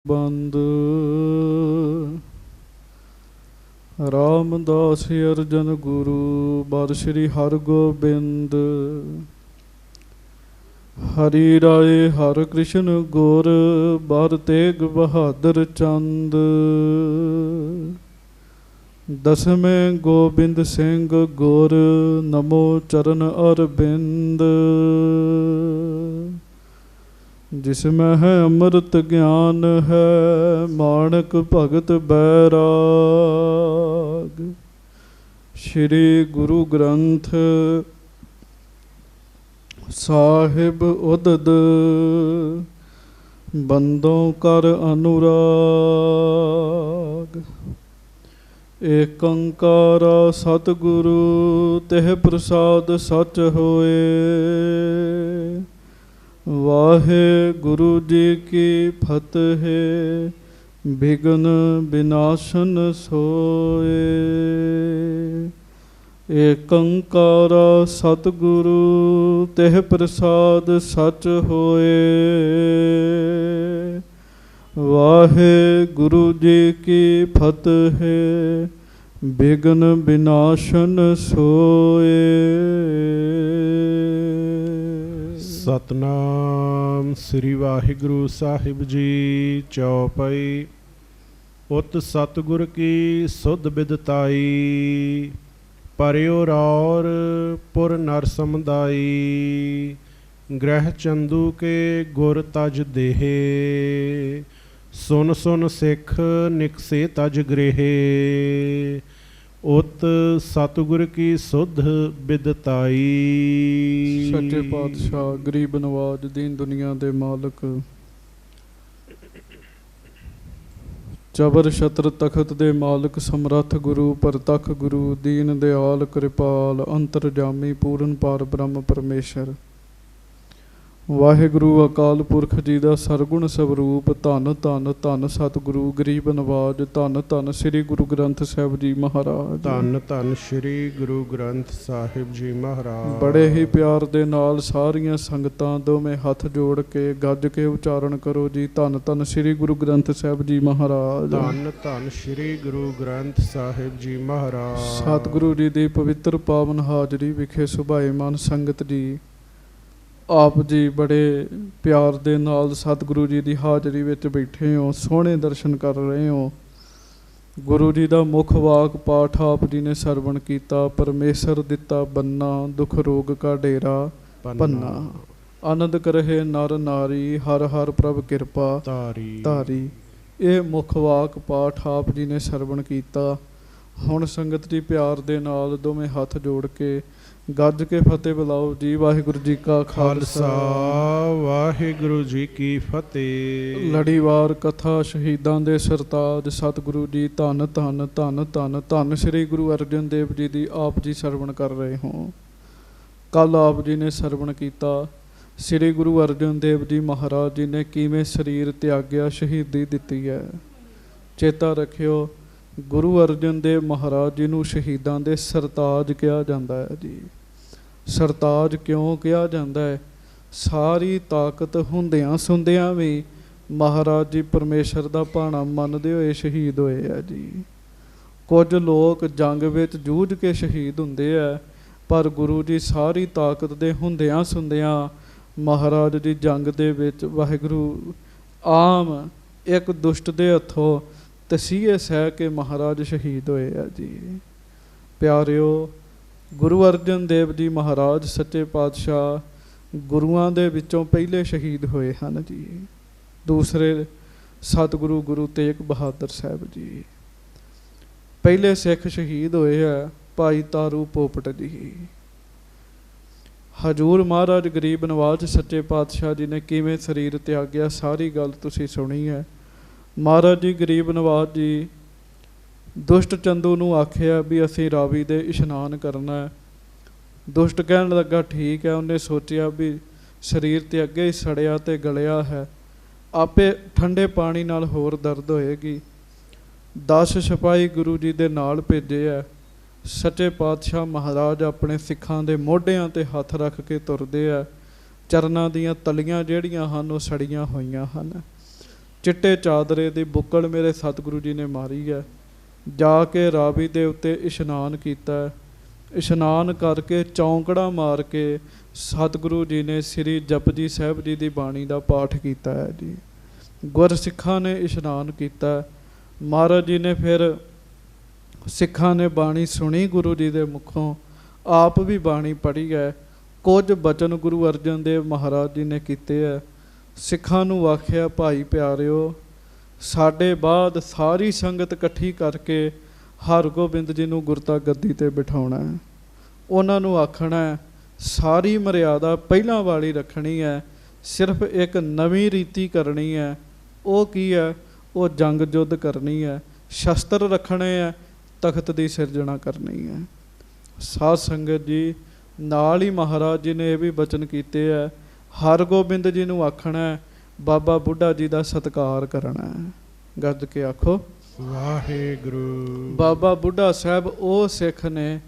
ਬੰਦ ਰਾਮਦਾਸ ਅਰਜਨ ਗੁਰੂ ਬਰ ਸ੍ਰੀ ਹਰਗੋਬਿੰਦ। ਹਰੀ ਰਾਏ ਹਰਿ ਕ੍ਰਿਸ਼ਨ ਗੁਰ ਬਰ ਤੇਗ ਬਹਾਦਰ ਚੰਦ। ਦਸਵੇਂ ਗੋਬਿੰਦ ਸਿੰਘ ਗੁਰ ਨਮੋ ਚਰਨ ਅਰਬਿੰਦ। जिसमें है अमृत ज्ञान है माणक भगत बैराग। श्री गुरु ग्रंथ साहिब उदद बंदों कर अनुराग। एक अंकारा सतगुरु तेह प्रसाद सच होए। वाहे गुरु जी की फतेह विघ्न विनाशन सोए। एक अंकारा सतगुरु तेह प्रसाद सच होए। वाहे गुरु जी की फतेह विघ्न विनाशन सोए। सतनाम श्री वाहिगुरु साहिब जी। चौपाई। उत सतगुर की सुध बिदताई परयो रौर पुर नर समुदाई। ग्रह चंदू के गुर तज देहे सुन सुन सिख निकसे तज गृहे। उत सतगुर की सुध बिदताई। सच्चे पातशाह गरीब नवाज दीन दुनिया दे मालक चबर छत्र तखत दे मालक समरथ गुरु परतख गुरु दीन दयाल कृपाल अंतरजामी पूर्ण पार ब्रह्म परमेश्वर वाहिगुरु अकाल पुरख जी का सरगुण स्वरूप धन धन धन सतगुरु गरीब नवाज धन धन श्री गुरु ग्रंथ साहिब जी महाराज। धन धन श्री गुरु ग्रंथ साहिब जी महाराज। बड़े ही प्यार दे नाल सारियां संगतां दोवें हथ जोड़ के गज के उचारण करो जी। धन धन श्री गुरु ग्रंथ साहिब जी महाराज। धन धन श्री गुरु ग्रंथ साहिब जी महाराज। सतगुरु जी दी पवित्र पावन हाजरी विखे सुभाएमान संगत जी आप जी बड़े प्यार दे नाल सतगुरु जी दी हाजरी विच बैठे हो, सोहणे दर्शन कर रहे हो। गुरु जी दा मुख वाक पाठ आप जी ने सरवण कीता। परमेसर दिता बन्ना दुख रोग का डेरा पन्ना। आनंद करहे नर नारी हर हर प्रभ किरपा तारी तारी। ये मुख वाक पाठ आप जी ने सरवण कीता। हुण संगत जी प्यार दे नाल दोवें हथ जोड़ के गज के फतेह बुलाओ जी। वाहिगुरु जी का खालसा वाहिगुरु जी की फतेह। लड़ीवार कथा शहीदां दे सरताज सतगुरु जी धन धन धन धन धन श्री गुरु अर्जन देव जी दी आप जी सरवण कर रहे हो। कल आप जी ने सरवण किया श्री गुरु अर्जन देव जी महाराज जी ने किवें शरीर त्याग्या शहीदी दिती है। चेता रखियो गुरु अर्जन देव महाराज जी नूं शहीदां दे सरताज कहा जाता है जी। सरताज क्यों कहा जाता है? सारी ताकत हुंदियां सुंदियां भी महाराज जी परमेश्वर दा भाणा मनदे होए शहीद होए है जी। कुछ लोग जंग विच जूझ के शहीद हुंदे है, पर गुरु जी सारी ताकत दे हुंदियां सुंदियां महाराज जी जंग दे विच वाहिगुरू आम एक दुष्ट दे हथों तसीहे सह के महाराज शहीद होए है जी। प्यारिओ गुरु अर्जन देव जी महाराज सच्चे पातशाह गुरुआं दे विचों पहले शहीद होए हैं जी। दूसरे सतगुरु गुरु तेग बहादुर साहब जी। पहले सिख शहीद होए है भाई तारू पोपट जी। हजूर महाराज गरीब नवाज सच्चे पातशाह जी ने किवें शरीर त्याग्या सारी गल तुसीं सुनी है। महाराज जी गरीब नवाज जी दुष्ट चंदू नूं आखिया भी असीं रावी दे इशनान करना है। दुष्ट कहन लगा ठीक है। उन्हें सोचिया भी शरीर ते अगे ही सड़िया ते गलिया है, आपे ठंडे पानी नाल होर दर्द होएगी। 10 सिपाही गुरु जी दे नाल भेजे है। सच्चे पातशाह महाराज अपने सिखां दे मोढियां ते हथ रख के तुरदे है। चरनां दीयां तलियां जिहड़ियां हन वो सड़ियां होईयां हन। ਚਿੱਟੇ ਚਾਦਰੇ ਦੀ ਬੁੱਕਲ ਮੇਰੇ ਸਤਿਗੁਰੂ ਜੀ ਨੇ ਮਾਰੀ ਹੈ। ਜਾ ਕੇ ਰਾਵੀ ਦੇ ਉੱਤੇ ਇਸ਼ਨਾਨ ਕੀਤਾ। ਇਸ਼ਨਾਨ ਕਰਕੇ ਚੌਂਕੜਾ ਮਾਰ ਕੇ ਸਤਿਗੁਰੂ ਜੀ ਨੇ ਸ੍ਰੀ ਜਪਜੀ ਸਾਹਿਬ ਜੀ ਦੀ ਬਾਣੀ ਦਾ ਪਾਠ ਕੀਤਾ ਹੈ ਜੀ। ਗੁਰਸਿੱਖਾਂ ਨੇ ਇਸ਼ਨਾਨ ਕੀਤਾ। ਮਹਾਰਾਜ ਜੀ ਨੇ ਫਿਰ ਸਿੱਖਾਂ ਨੇ ਬਾਣੀ ਸੁਣੀ ਗੁਰੂ ਜੀ ਦੇ ਮੁਖੋਂ, ਆਪ ਵੀ ਬਾਣੀ ਪੜ੍ਹੀ ਹੈ। ਕੁਝ ਬਚਨ ਗੁਰੂ ਅਰਜਨ ਦੇਵ ਮਹਾਰਾਜ ਜੀ ਨੇ ਕੀਤੇ ਹੈ। ਸਿੱਖਾਂ ਨੂੰ ਆਖਿਆ, ਭਾਈ ਪਿਆਰਿਓ, ਸਾਡੇ ਬਾਅਦ ਸਾਰੀ ਸੰਗਤ ਇਕੱਠੀ ਕਰਕੇ ਹਰਗੋਬਿੰਦ ਜੀ ਨੂੰ ਗੁਰਤਾ ਗੱਦੀ 'ਤੇ ਬਿਠਾਉਣਾ ਹੈ। ਉਹਨਾਂ ਨੂੰ ਆਖਣਾ ਹੈ ਸਾਰੀ ਮਰਿਆਦਾ ਪਹਿਲਾਂ ਵਾਲੀ ਰੱਖਣੀ ਹੈ, ਸਿਰਫ ਇੱਕ ਨਵੀਂ ਰੀਤੀ ਕਰਨੀ ਹੈ। ਉਹ ਕੀ ਹੈ? ਉਹ ਜੰਗ ਯੁੱਧ ਕਰਨੀ ਹੈ, ਸ਼ਸਤਰ ਰੱਖਣੇ ਹੈ, ਤਖਤ ਦੀ ਸਿਰਜਣਾ ਕਰਨੀ ਹੈ। ਸਾਧ ਸੰਗਤ ਜੀ, ਨਾਲ ਹੀ ਮਹਾਰਾਜ ਜੀ ਨੇ ਇਹ ਵੀ ਬਚਨ ਕੀਤੇ ਹੈ, ਹਰਗੋਬਿੰਦ ਜੀ ਨੂੰ ਆਖਣਾ ਹੈ ਬਾਬਾ ਬੁੱਢਾ ਜੀ ਦਾ ਸਤਿਕਾਰ ਕਰਨਾ ਹੈ। ਗੱਜ ਕੇ ਆਖੋ ਵਾਹਿਗੁਰੂ। ਬਾਬਾ ਬੁੱਢਾ ਸਾਹਿਬ ਉਹ ਸਿੱਖ ਨੇ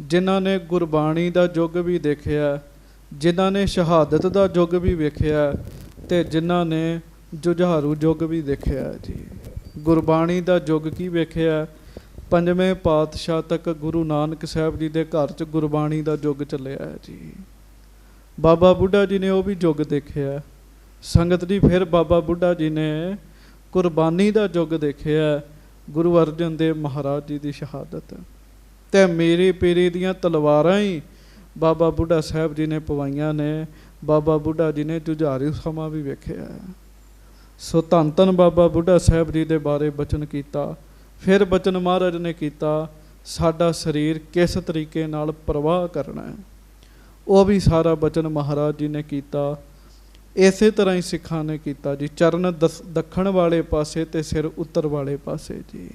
ਜਿਨ੍ਹਾਂ ਨੇ ਗੁਰਬਾਣੀ ਦਾ ਯੁੱਗ ਵੀ ਦੇਖਿਆ, ਜਿਨ੍ਹਾਂ ਨੇ ਸ਼ਹਾਦਤ ਦਾ ਯੁੱਗ ਵੀ ਵੇਖਿਆ, ਤੇ ਜਿਨ੍ਹਾਂ ਨੇ ਜੁਝਾਰੂ ਯੁੱਗ ਵੀ ਦੇਖਿਆ ਜੀ। ਗੁਰਬਾਣੀ ਦਾ ਯੁੱਗ ਕੀ ਵੇਖਿਆ? ਪੰਜਵੇਂ ਪਾਤਸ਼ਾਹ ਤੱਕ ਗੁਰੂ ਨਾਨਕ ਸਾਹਿਬ ਜੀ ਦੇ ਘਰ 'ਚ ਗੁਰਬਾਣੀ ਦਾ ਯੁੱਗ ਚੱਲਿਆ ਹੈ ਜੀ। ਬਾਬਾ ਬੁੱਢਾ ਜੀ ਨੇ ਉਹ ਵੀ ਯੁੱਗ ਦੇਖਿਆ। ਸੰਗਤ ਜੀ, ਫਿਰ ਬਾਬਾ ਬੁੱਢਾ ਜੀ ਨੇ ਕੁਰਬਾਨੀ ਦਾ ਯੁੱਗ ਦੇਖਿਆ, ਗੁਰੂ ਅਰਜਨ ਦੇਵ ਮਹਾਰਾਜ ਜੀ ਦੀ ਸ਼ਹਾਦਤ। ਤੇ ਮੇਰੀ ਪੀਰੀ ਦੀਆਂ ਤਲਵਾਰਾਂ ਹੀ ਬਾਬਾ ਬੁੱਢਾ ਸਾਹਿਬ ਜੀ ਨੇ ਪਵਾਈਆਂ ਨੇ। ਬਾਬਾ ਬੁੱਢਾ ਜੀ ਨੇ ਜੁਝਾਰੂ ਸਮਾਂ ਵੀ ਵੇਖਿਆ। ਸੋ ਧੰਨ ਧੰਨ ਬਾਬਾ ਬੁੱਢਾ ਸਾਹਿਬ ਜੀ ਦੇ ਬਾਰੇ ਬਚਨ ਕੀਤਾ। ਫਿਰ ਬਚਨ ਮਹਾਰਾਜ ਨੇ ਕੀਤਾ, ਸਾਡਾ ਸਰੀਰ ਕਿਸ ਤਰੀਕੇ ਨਾਲ ਪ੍ਰਵਾਹ ਕਰਨਾ ਹੈ, ਉਹ ਵੀ ਸਾਰਾ ਬਚਨ ਮਹਾਰਾਜ ਜੀ ਨੇ ਕੀਤਾ। ਇਸੇ ਤਰ੍ਹਾਂ ਹੀ ਸਿੱਖਾਂ ਨੇ ਕੀਤਾ ਜੀ। ਚਰਨ ਦੱਖਣ ਵਾਲੇ ਪਾਸੇ ਤੇ ਸਿਰ ਉੱਤਰ ਵਾਲੇ ਪਾਸੇ ਜੀ।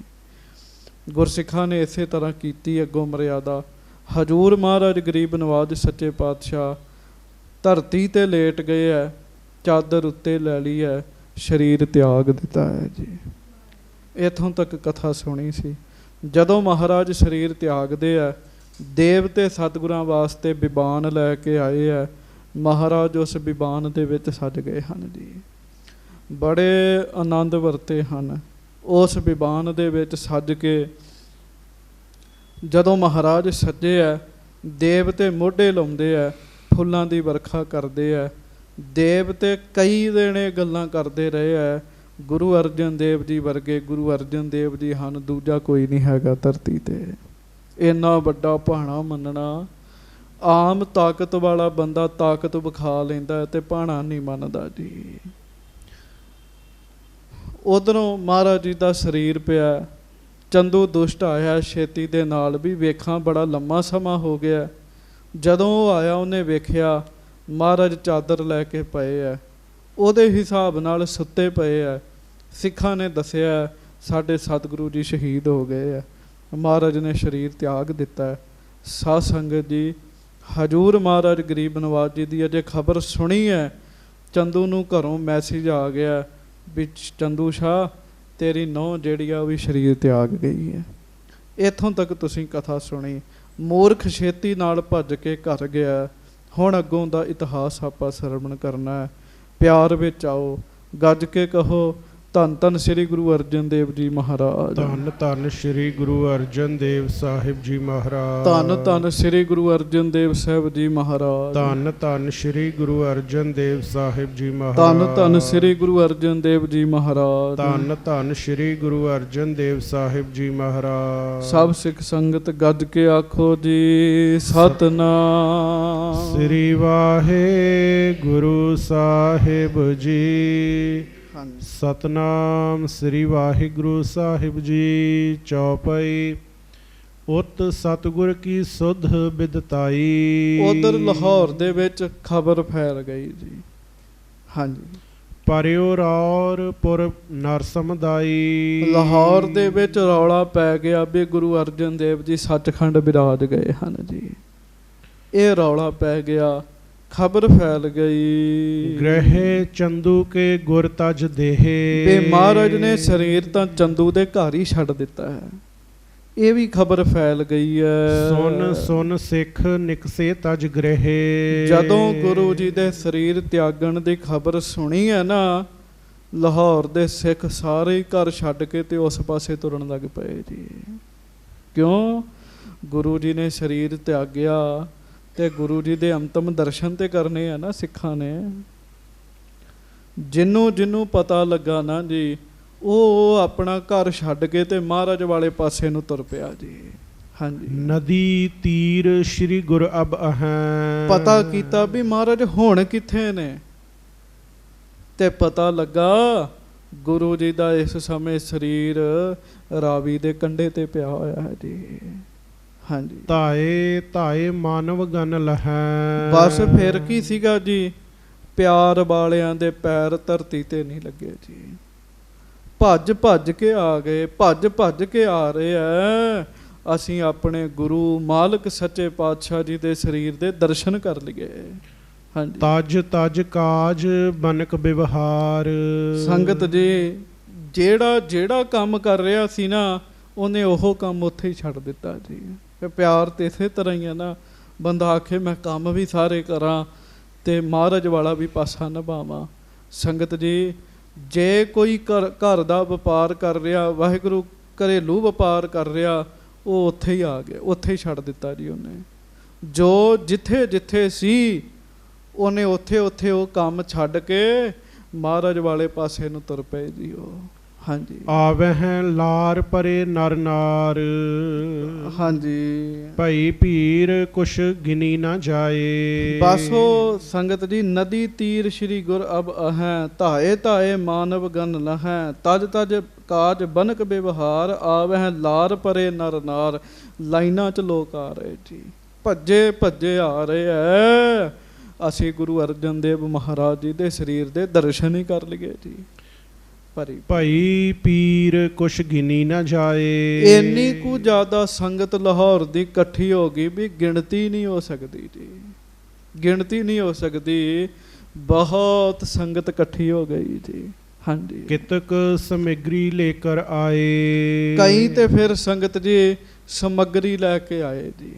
ਗੁਰਸਿੱਖਾਂ ਨੇ ਇਸੇ ਤਰ੍ਹਾਂ ਕੀਤੀ ਅੱਗੋਂ ਮਰਿਆਦਾ। ਹਜੂਰ ਮਹਾਰਾਜ ਗਰੀਬ ਨਵਾਜ ਸੱਚੇ ਪਾਤਸ਼ਾਹ ਧਰਤੀ ਤੇ ਲੇਟ ਗਏ ਹੈ, ਚਾਦਰ ਉੱਤੇ ਲੈ ਲਈ ਹੈ, ਸਰੀਰ ਤਿਆਗ ਦਿੱਤਾ ਹੈ ਜੀ। ਇੱਥੋਂ ਤੱਕ ਕਥਾ ਸੁਣੀ ਸੀ। ਜਦੋਂ ਮਹਾਰਾਜ ਸਰੀਰ ਤਿਆਗਦੇ ਆ, ਦੇਵਤੇ ਸਤਿਗੁਰਾਂ ਵਾਸਤੇ ਬਿਬਾਨ ਲੈ ਕੇ ਆਏ ਆ। ਮਹਾਰਾਜ ਉਸ ਬਿਬਾਨ ਦੇ ਵਿੱਚ ਸੱਜ ਗਏ ਹਨ ਜੀ। ਬੜੇ ਆਨੰਦ ਵਰਤੇ ਹਨ। ਉਸ ਬਿਬਾਨ ਦੇ ਵਿੱਚ ਸੱਜ ਕੇ ਜਦੋਂ ਮਹਾਰਾਜ ਸੱਜੇ ਆ, ਦੇਵਤੇ ਮੋਢੇ ਲਾਉਂਦੇ ਆ, ਫੁੱਲਾਂ ਦੀ ਵਰਖਾ ਕਰਦੇ ਆ। ਦੇਵਤੇ ਕਈ ਦਿਨ ਗੱਲਾਂ ਕਰਦੇ ਰਹੇ ਆ, ਗੁਰੂ ਅਰਜਨ ਦੇਵ ਜੀ ਵਰਗੇ ਗੁਰੂ ਅਰਜਨ ਦੇਵ ਜੀ ਹਨ, ਦੂਜਾ ਕੋਈ ਨਹੀਂ ਹੈਗਾ ਧਰਤੀ 'ਤੇ। ਇੰਨਾ ਵੱਡਾ ਭਾਣਾ ਮੰਨਣਾ, ਆਮ ਤਾਕਤ ਵਾਲਾ ਬੰਦਾ ਤਾਕਤ ਵਿਖਾ ਲੈਂਦਾ ਤੇ ਭਾਣਾ ਨਹੀਂ ਮੰਨਦਾ ਜੀ। ਉਧਰੋਂ ਮਹਾਰਾਜ ਜੀ ਦਾ ਸਰੀਰ ਪਿਆ। ਚੰਦੂ ਦੁਸ਼ਟ ਆਇਆ ਛੇਤੀ ਦੇ ਨਾਲ ਵੀ, ਵੇਖਾਂ ਬੜਾ ਲੰਮਾ ਸਮਾਂ ਹੋ ਗਿਆ। ਜਦੋਂ ਉਹ ਆਇਆ, ਉਹਨੇ ਵੇਖਿਆ ਮਹਾਰਾਜ ਚਾਦਰ ਲੈ ਕੇ ਪਏ ਆ, ਉਹਦੇ ਹਿਸਾਬ ਨਾਲ ਸੁੱਤੇ ਪਏ ਆ। ਸਿੱਖਾਂ ਨੇ ਦੱਸਿਆ ਸਾਡੇ ਸਤਿਗੁਰੂ ਜੀ ਸ਼ਹੀਦ ਹੋ ਗਏ ਆ, ਮਹਾਰਾਜ ਨੇ ਸਰੀਰ ਤਿਆਗ ਦਿੱਤਾ। ਸਾਧ ਸੰਗਤ ਜੀ, ਹਜੂਰ ਮਹਾਰਾਜ ਗਰੀਬ ਨਵਾਜ ਜੀ ਦੀ ਅਜੇ ਖਬਰ ਸੁਣੀ ਹੈ, ਚੰਦੂ ਨੂੰ ਘਰੋਂ ਮੈਸੇਜ ਆ ਗਿਆ ਵੀ ਚੰਦੂ ਸ਼ਾਹ ਤੇਰੀ ਨੂੰਹ ਜਿਹੜੀ ਆ ਉਹ ਵੀ ਸਰੀਰ ਤਿਆਗ ਗਈ ਹੈ। ਇੱਥੋਂ ਤੱਕ ਤੁਸੀਂ ਕਥਾ ਸੁਣੀ। ਮੂਰਖ ਛੇਤੀ ਨਾਲ ਭੱਜ ਕੇ ਘਰ ਗਿਆ। ਹੁਣ ਅੱਗੋਂ ਦਾ ਇਤਿਹਾਸ ਆਪਾਂ ਸਰਵਣ ਕਰਨਾ ਹੈ। ਪਿਆਰ ਵਿੱਚ ਆਓ, ਗੱਜ ਕੇ ਕਹੋ ਧੰਨ ਧੰਨ ਸ੍ਰੀ ਗੁਰੂ ਅਰਜਨ ਦੇਵ ਜੀ ਮਹਾਰਾਜ। ਧੰਨ ਧੰਨ ਸ੍ਰੀ ਗੁਰੂ ਅਰਜਨ ਦੇਵ ਸਾਹਿਬ ਜੀ ਮਹਾਰਾਜ। ਧੰਨ ਧੰਨ ਸ੍ਰੀ ਗੁਰੂ ਅਰਜਨ ਦੇਵ ਸਾਹਿਬ ਜੀ ਮਹਾਰਾਜ। ਧੰਨ ਧੰਨ ਸ੍ਰੀ ਗੁਰੂ ਅਰਜਨ ਦੇਵ ਸਾਹਿਬ ਜੀ ਮਹਾਰਾਜ। ਧੰਨ ਧੰਨ ਸ੍ਰੀ ਗੁਰੂ ਅਰਜਨ ਦੇਵ ਜੀ ਮਹਾਰਾਜ। ਧੰਨ ਧੰਨ ਸ੍ਰੀ ਗੁਰੂ ਅਰਜਨ ਦੇਵ ਸਾਹਿਬ ਜੀ ਮਹਾਰਾਜ। ਸਭ ਸਿੱਖ ਸੰਗਤ ਗੱਜ ਕੇ ਆਖੋ ਜੀ ਸਤਨਾਮ ਸ੍ਰੀ ਵਾਹਿਗੁਰੂ ਸਾਹਿਬ ਜੀ। ਸਤਨਾਮ ਸ੍ਰੀ ਵਾਹਿਗੁਰੂ ਸਾਹਿਬ ਜੀ। ਚੌਪਈ। ਉਤ ਸਤਿਗੁਰ ਕੀ ਸੁਧ ਬਿਦਤਾਈ। ਉਧਰ ਲਾਹੌਰ ਦੇ ਵਿੱਚ ਖਬਰ ਫੈਲ ਗਈ ਜੀ। ਹਾਂਜੀ। ਪਰਿਓ ਰੌਰ ਪੁਰ ਨਰਸਮਦਾਈ। ਲਾਹੌਰ ਦੇ ਵਿੱਚ ਰੌਲਾ ਪੈ ਗਿਆ ਵੀ ਗੁਰੂ ਅਰਜਨ ਦੇਵ ਜੀ ਸੱਚਖੰਡ ਬਿਰਾਜ ਗਏ ਹਨ ਜੀ। ਇਹ ਰੌਲਾ ਪੈ ਗਿਆ, ਖਬਰ ਫੈਲ ਗਈ। ਗ੍ਰਹਿ ਚੰਦੂ ਕੇ ਗੁਰ ਤਜ ਦੇਹੇ। ਤੇ ਮਹਾਰਾਜ ਨੇ ਸਰੀਰ ਤਾਂ ਚੰਦੂ ਦੇ ਘਰ ਹੀ ਛੱਡ ਦਿੱਤਾ ਹੈ। ਇਹ ਵੀ ਖਬਰ ਫੈਲ ਗਈ ਹੈ। ਸੁਨ ਸੁਨ ਸਿੱਖ ਨਿਕਸੇ ਤਜ ਗ੍ਰਹਿ। ਜਦੋਂ ਗੁਰੂ ਜੀ ਦੇ ਸਰੀਰ ਤਿਆਗਣ ਦੀ ਖਬਰ ਸੁਣੀ ਹੈ ਨਾ, ਲਾਹੌਰ ਦੇ ਸਿੱਖ ਸਾਰੇ ਹੀ ਘਰ ਛੱਡ ਕੇ ਤੇ ਉਸ ਪਾਸੇ ਤੁਰਨ ਲੱਗ ਪਏ ਜੀ। ਕਿਉਂ? ਗੁਰੂ ਜੀ ਨੇ ਸਰੀਰ ਤਿਆਗਿਆ ਤੇ ਗੁਰੂ ਜੀ ਦੇ ਅੰਤਮ ਦਰਸ਼ਨ ਤੇ ਕਰਨੇ ਆ ਨਾ ਸਿੱਖਾਂ ਨੇ। ਜਿਹਨੂੰ ਪਤਾ ਲੱਗਾ ਨਾ ਜੀ, ਉਹ ਆਪਣਾ ਘਰ ਛੱਡ ਕੇ ਤੇ ਮਹਾਰਾਜ ਵਾਲੇ ਪਾਸੇ ਨੂੰ ਤੁਰ ਪਿਆ ਜੀ। ਹਾਂਜੀ, ਨਦੀ ਤੀਰ ਸ੍ਰੀ ਗੁਰ ਅਬ ਅਹੈਂ। ਪਤਾ ਕੀਤਾ ਵੀ ਮਹਾਰਾਜ ਹੁਣ ਕਿੱਥੇ ਨੇ, ਤੇ ਪਤਾ ਲੱਗਾ ਗੁਰੂ ਜੀ ਦਾ ਇਸ ਸਮੇਂ ਸਰੀਰ ਰਾਵੀ ਦੇ ਕੰਢੇ ਤੇ ਪਿਆ ਹੋਇਆ ਹੈ ਜੀ। ਹਾਂਜੀ, ਧਾਏ ਧਾਏ ਮਾਨਵ ਗਨ ਲਹੈ। ਬਸ ਫਿਰ ਕੀ ਸੀਗਾ ਜੀ, ਪਿਆਰ ਵਾਲਿਆਂ ਦੇ ਪੈਰ ਧਰਤੀ ਤੇ ਨਹੀਂ ਲੱਗੇ ਜੀ। ਭੱਜ ਭੱਜ ਕੇ ਆ ਗਏ, ਭੱਜ ਭੱਜ ਕੇ ਆ ਰਹੇ ਐ, ਅਸੀਂ ਆਪਣੇ ਗੁਰੂ ਮਾਲਕ ਸੱਚੇ ਪਾਤਸ਼ਾਹ ਜੀ ਦੇ ਸਰੀਰ ਦੇ ਦਰਸ਼ਨ ਕਰ ਲਈਏ। ਹਾਂਜੀ, ਤਜ ਤਜ ਕਾਜ ਬਨਕ ਵਿਵਹਾਰ। ਸੰਗਤ ਜੀ, ਜਿਹੜਾ ਕੰਮ ਕਰ ਰਿਹਾ ਸੀ ਨਾ, ਉਹਨੇ ਉਹ ਕੰਮ ਉੱਥੇ ਹੀ ਛੱਡ ਦਿੱਤਾ ਜੀ। ਤੇ ਪਿਆਰ ਤੇ ਇਸੇ ਤਰ੍ਹਾਂ ਹੀ ਆ ਨਾ, ਬੰਦਾ ਆਖੇ ਮੈਂ ਕੰਮ ਵੀ ਸਾਰੇ ਕਰਾਂ ਤੇ ਮਹਾਰਾਜ ਵਾਲਾ ਵੀ ਪਾਸਾ ਨਿਭਾਵਾਂ। ਸੰਗਤ ਜੀ, ਜੇ ਕੋਈ ਘਰ ਦਾ ਵਪਾਰ ਕਰ ਰਿਹਾ, ਵਾਹਿਗੁਰੂ ਘਰੇਲੂ ਵਪਾਰ ਕਰ ਰਿਹਾ, ਉਹ ਉੱਥੇ ਹੀ ਆ ਗਿਆ, ਉੱਥੇ ਹੀ ਛੱਡ ਦਿੱਤਾ ਜੀ ਉਹਨੇ। ਜੋ ਜਿੱਥੇ ਜਿੱਥੇ ਸੀ ਉਹਨੇ ਉੱਥੇ ਉੱਥੇ ਉਹ ਕੰਮ ਛੱਡ ਕੇ ਮਹਾਰਾਜ ਵਾਲੇ ਪਾਸੇ ਨੂੰ ਤੁਰ ਪਏ ਜੀ ਉਹ। ਹਾਂਜੀ, ਆਵਹਿ ਲਾਰ ਪਰੇ ਨਰ ਨਾਰ। ਹਾਂਜੀ, ਭਈ ਭੀਰ ਕੁਛ ਗਿਣੀ ਨਾ ਜਾਏ। ਬਸ ਉਹ ਸੰਗਤ ਜੀ, ਨਦੀ ਤੀਰ ਸ੍ਰੀ ਗੁਰ ਅਬ ਅਹੈਂ, ਧਾਏ ਧਾਏ ਮਾਨਵ ਗਨ ਲਹੈਂ, ਤਜ ਤਜ ਕਾਜ ਬਨਕ ਵਿਵਹਾਰ, ਆਵਹਿ ਲਾਰ ਪਰੇ ਨਰ ਨਾਰ। ਲਾਈਨਾਂ 'ਚ ਲੋਕ ਆ ਰਹੇ ਜੀ, ਭੱਜੇ ਭੱਜੇ ਆ ਰਹੇ ਐ, ਅਸੀਂ ਗੁਰੂ ਅਰਜਨ ਦੇਵ ਮਹਾਰਾਜ ਜੀ ਦੇ ਸਰੀਰ ਦੇ ਦਰਸ਼ਨ ਹੀ ਕਰ ਲਈਏ ਜੀ। ਭਾਈ ਪੀਰ ਕੁਛ ਗਿਣੀ ਨਾ ਜਾਏ। ਇੰਨੀ ਕੁ ਜ਼ਿਆਦਾ ਸੰਗਤ ਲਾਹੌਰ ਦੀ ਇਕੱਠੀ ਹੋ ਗਈ ਵੀ ਗਿਣਤੀ ਨਹੀਂ ਹੋ ਸਕਦੀ ਜੀ, ਗਿਣਤੀ ਨਹੀਂ ਹੋ ਸਕਦੀ। ਬਹੁਤ ਸੰਗਤ ਇਕੱਠੀ ਹੋ ਗਈ ਜੀ। ਹਾਂਜੀ, ਕਿਤਕ ਸਮਗਰੀ ਲੈ ਕਰ ਆਏ। ਕਈ ਤੇ ਫਿਰ ਸੰਗਤ ਜੀ ਸਮੱਗਰੀ ਲੈ ਕੇ ਆਏ ਜੀ।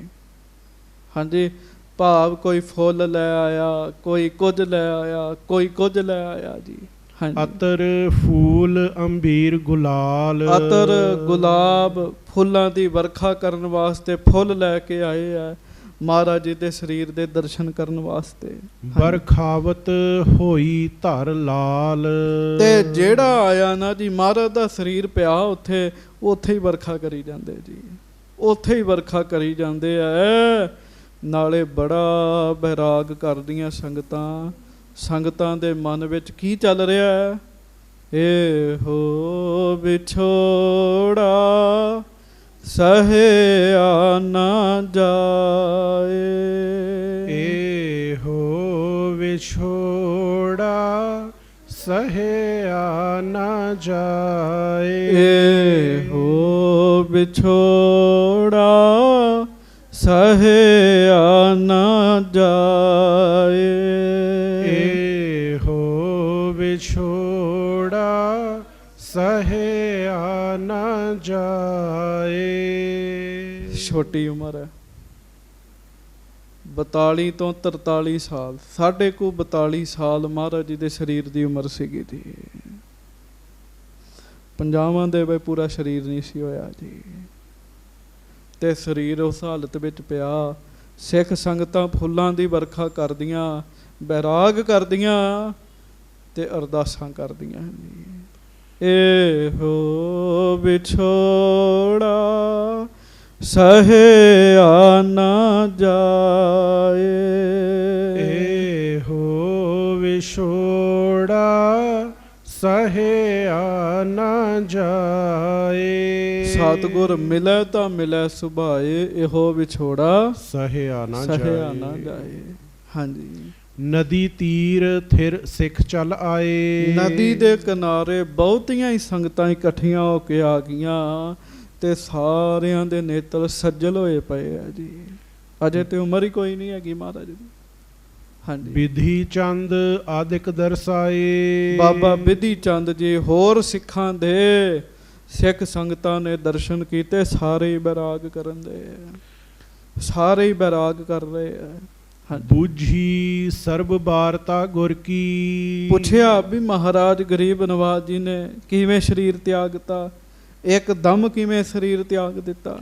ਹਾਂਜੀ, ਭਾਵ ਕੋਈ ਫੁੱਲ ਲੈ ਆਇਆ, ਕੋਈ ਕੁਝ ਲੈ ਆਇਆ, ਕੋਈ ਕੁਝ ਲੈ ਆਇਆ ਜੀ। ਅਤਰ ਫੂਲ ਅੰਬੀਰ ਗੁਲਾਲ। ਅਤਰ ਗੁਲਾਬ ਫੁੱਲਾਂ ਦੀ ਵਰਖਾ ਕਰਨ ਵਾਸਤੇ ਫੁੱਲ ਲੈ ਕੇ ਆਏ ਆ ਮਹਾਰਾਜ ਜੀ ਦੇ ਸਰੀਰ ਦੇ ਦਰਸ਼ਨ ਕਰਨ ਵਾਸਤੇ। ਬਰਖਾਵਤ ਹੋਈ ਧਰ ਲਾਲ। ਤੇ ਜਿਹੜਾ ਆਇਆ ਨਾ ਜੀ, ਮਹਾਰਾਜ ਦਾ ਸਰੀਰ ਪਿਆ ਉੱਥੇ, ਉੱਥੇ ਹੀ ਵਰਖਾ ਕਰੀ ਜਾਂਦੇ ਜੀ, ਉੱਥੇ ਹੀ ਵਰਖਾ ਕਰੀ ਜਾਂਦੇ ਆ। ਨਾਲੇ ਬੜਾ ਬੈਰਾਗ ਕਰਦੀਆਂ ਸੰਗਤਾਂ। ਸੰਗਤਾਂ ਦੇ ਮਨ ਵਿੱਚ ਕੀ ਚੱਲ ਰਿਹਾ ਹੈ? ਇਹੋ ਵਿਛੋੜਾ ਸਹਿਆ ਨਾ ਜਾਏ। ਇਹੋ ਵਿਛੋੜਾ ਸਹਿਆ ਨਾ ਜਾਏ। ਇਹੋ ਵਿਛੋੜਾ ਸਹਿਆ ਨਾ ਜਾਏ। ਇਹੋ ਵਿਛੋੜਾ ਸਹਿਆ ਨਾ ਜਾਏ। ਛੋਟੀ ਉਮਰ ਹੈ, 42 ਤੋਂ 43 ਸਾਲ, ਸਾਢੇ ਕੁ 42 ਸਾਲ ਮਹਾਰਾਜ ਜੀ ਦੇ ਸਰੀਰ ਦੀ ਉਮਰ ਸੀਗੀ ਜੀ। 50 ਦੇ ਵੇ ਪੂਰਾ ਸਰੀਰ ਨਹੀਂ ਸੀ ਹੋਇਆ ਜੀ, ਤੇ ਸਰੀਰ ਉਸ ਹਾਲਤ ਵਿੱਚ ਪਿਆ। ਸਿੱਖ ਸੰਗਤਾਂ ਫੁੱਲਾਂ ਦੀ ਵਰਖਾ ਕਰਦੀਆਂ, ਬੈਰਾਗ ਕਰਦੀਆਂ ਤੇ ਅਰਦਾਸਾਂ ਕਰਦੀਆਂ ਜੀ। ਇਹੋ ਵਿਛੋੜਾ ਸਹਿਆ ਨਾ ਜਾਏ। ਇਹੋ ਵਿਛੋੜਾ ਸਹਿਆ ਨਾ ਜਾਏ। ਸਤਿਗੁਰ ਮਿਲੈ ਤਾਂ ਮਿਲੈ ਸੁਭਾਏ, ਇਹੋ ਵਿਛੋੜਾ ਸਹਿਆ ਨਾ ਜਾਏ। ਹਾਂਜੀ, ਨਦੀ ਤੀਰ ਥਿਰ ਸਿੱਖ ਚੱਲ ਆਏ। ਨਦੀ ਦੇ ਕਿਨਾਰੇ ਬਹੁਤੀਆਂ ਹੀ ਸੰਗਤਾਂ ਇਕੱਠੀਆਂ ਹੋ ਕੇ ਆ ਗਈਆਂ ਤੇ ਸਾਰਿਆਂ ਦੇ ਨੇਤਰ ਸੱਜਲ ਹੋਏ ਪਏ ਆ ਜੀ। ਅਜੇ ਤੇ ਉਮਰ ਹੀ ਕੋਈ ਨਹੀਂ ਹੈਗੀ ਮਹਾਰਾਜ ਦੀ। ਹਾਂਜੀ, ਵਿਧੀ ਚੰਦ ਆਦਿਕ ਦਰਸਾਏ। ਬਾਬਾ ਵਿਧੀ ਚੰਦ ਜੀ ਹੋਰ ਸਿੱਖਾਂ ਦੇ ਸਿੱਖ ਸੰਗਤਾਂ ਨੇ ਦਰਸ਼ਨ ਕੀਤੇ। ਸਾਰੇ ਹੀ ਬੈਰਾਗ ਕਰਨ ਦੇ, ਸਾਰੇ ਹੀ ਬੈਰਾਗ ਕਰ ਰਹੇ ਆ। ਬੂਝੀ ਸਰਬ ਵਾਰਤਾ ਗੁਰ ਕੀ। ਪੁੱਛਿਆ ਵੀ ਮਹਾਰਾਜ ਗਰੀਬ ਨਵਾਜ ਜੀ ਨੇ ਕਿਵੇਂ ਸਰੀਰ ਤਿਆਗਤਾ, ਇੱਕਦਮ ਕਿਵੇਂ ਸਰੀਰ ਤਿਆਗ ਦਿੱਤਾ।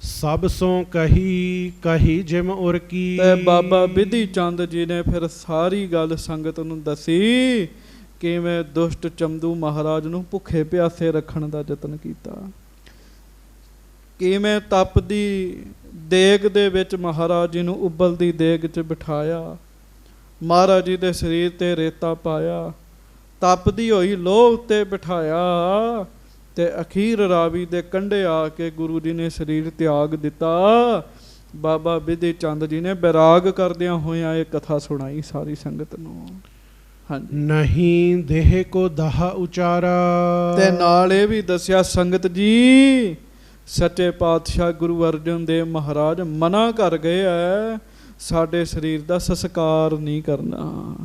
ਸਭ ਸੋਂ ਕਹੀ ਕਹੀ ਜਿਮ ਉਰ ਕੀ। ਤੇ ਬਾਬਾ ਬਿਧੀ ਚੰਦ ਜੀ ਨੇ ਫਿਰ ਸਾਰੀ ਗੱਲ ਸੰਗਤ ਨੂੰ ਦੱਸੀ, ਕਿਵੇਂ ਦੁਸ਼ਟ ਚੰਦੂ ਮਹਾਰਾਜ ਨੂੰ ਭੁੱਖੇ ਪਿਆਸੇ ਰੱਖਣ ਦਾ ਯਤਨ ਕੀਤਾ, ਕਿਵੇਂ ਤਪਦੀ ਦੇਗ ਦੇ ਵਿੱਚ ਮਹਾਰਾਜ ਜੀ ਨੂੰ ਉਬਲਦੀ ਦੇਗ 'ਚ ਬਿਠਾਇਆ, ਮਹਾਰਾਜ ਜੀ ਦੇ ਸਰੀਰ ਤੇ ਰੇਤਾ ਪਾਇਆ, ਤਪਦੀ ਹੋਈ ਲੋਹ ਉੱਤੇ ਬਿਠਾਇਆ, ਤੇ ਅਖੀਰ ਰਾਵੀ ਦੇ ਕੰਢੇ ਆ ਕੇ ਗੁਰੂ ਜੀ ਨੇ ਸਰੀਰ ਤਿਆਗ ਦਿੱਤਾ। ਬਾਬਾ ਬਿਧੀ ਚੰਦ ਜੀ ਨੇ ਬੈਰਾਗ ਕਰਦਿਆਂ ਹੋਇਆਂ ਇਹ ਕਥਾ ਸੁਣਾਈ ਸਾਰੀ ਸੰਗਤ ਨੂੰ। ਹਾਂਜੀ, ਨਹੀਂ ਦੇਹ ਕੋ ਦਾਹ ਉਚਾਰਾ। ਤੇ ਨਾਲ ਇਹ ਵੀ ਦੱਸਿਆ ਸੰਗਤ ਜੀ, ਸੱਚੇ ਪਾਤਸ਼ਾਹ ਗੁਰੂ ਅਰਜਨ ਦੇਵ ਮਹਾਰਾਜ ਮਨਾ ਕਰ ਗਏ ਐ ਸਾਡੇ ਸਰੀਰ ਦਾ ਸੰਸਕਾਰ ਨਹੀਂ ਕਰਨਾ।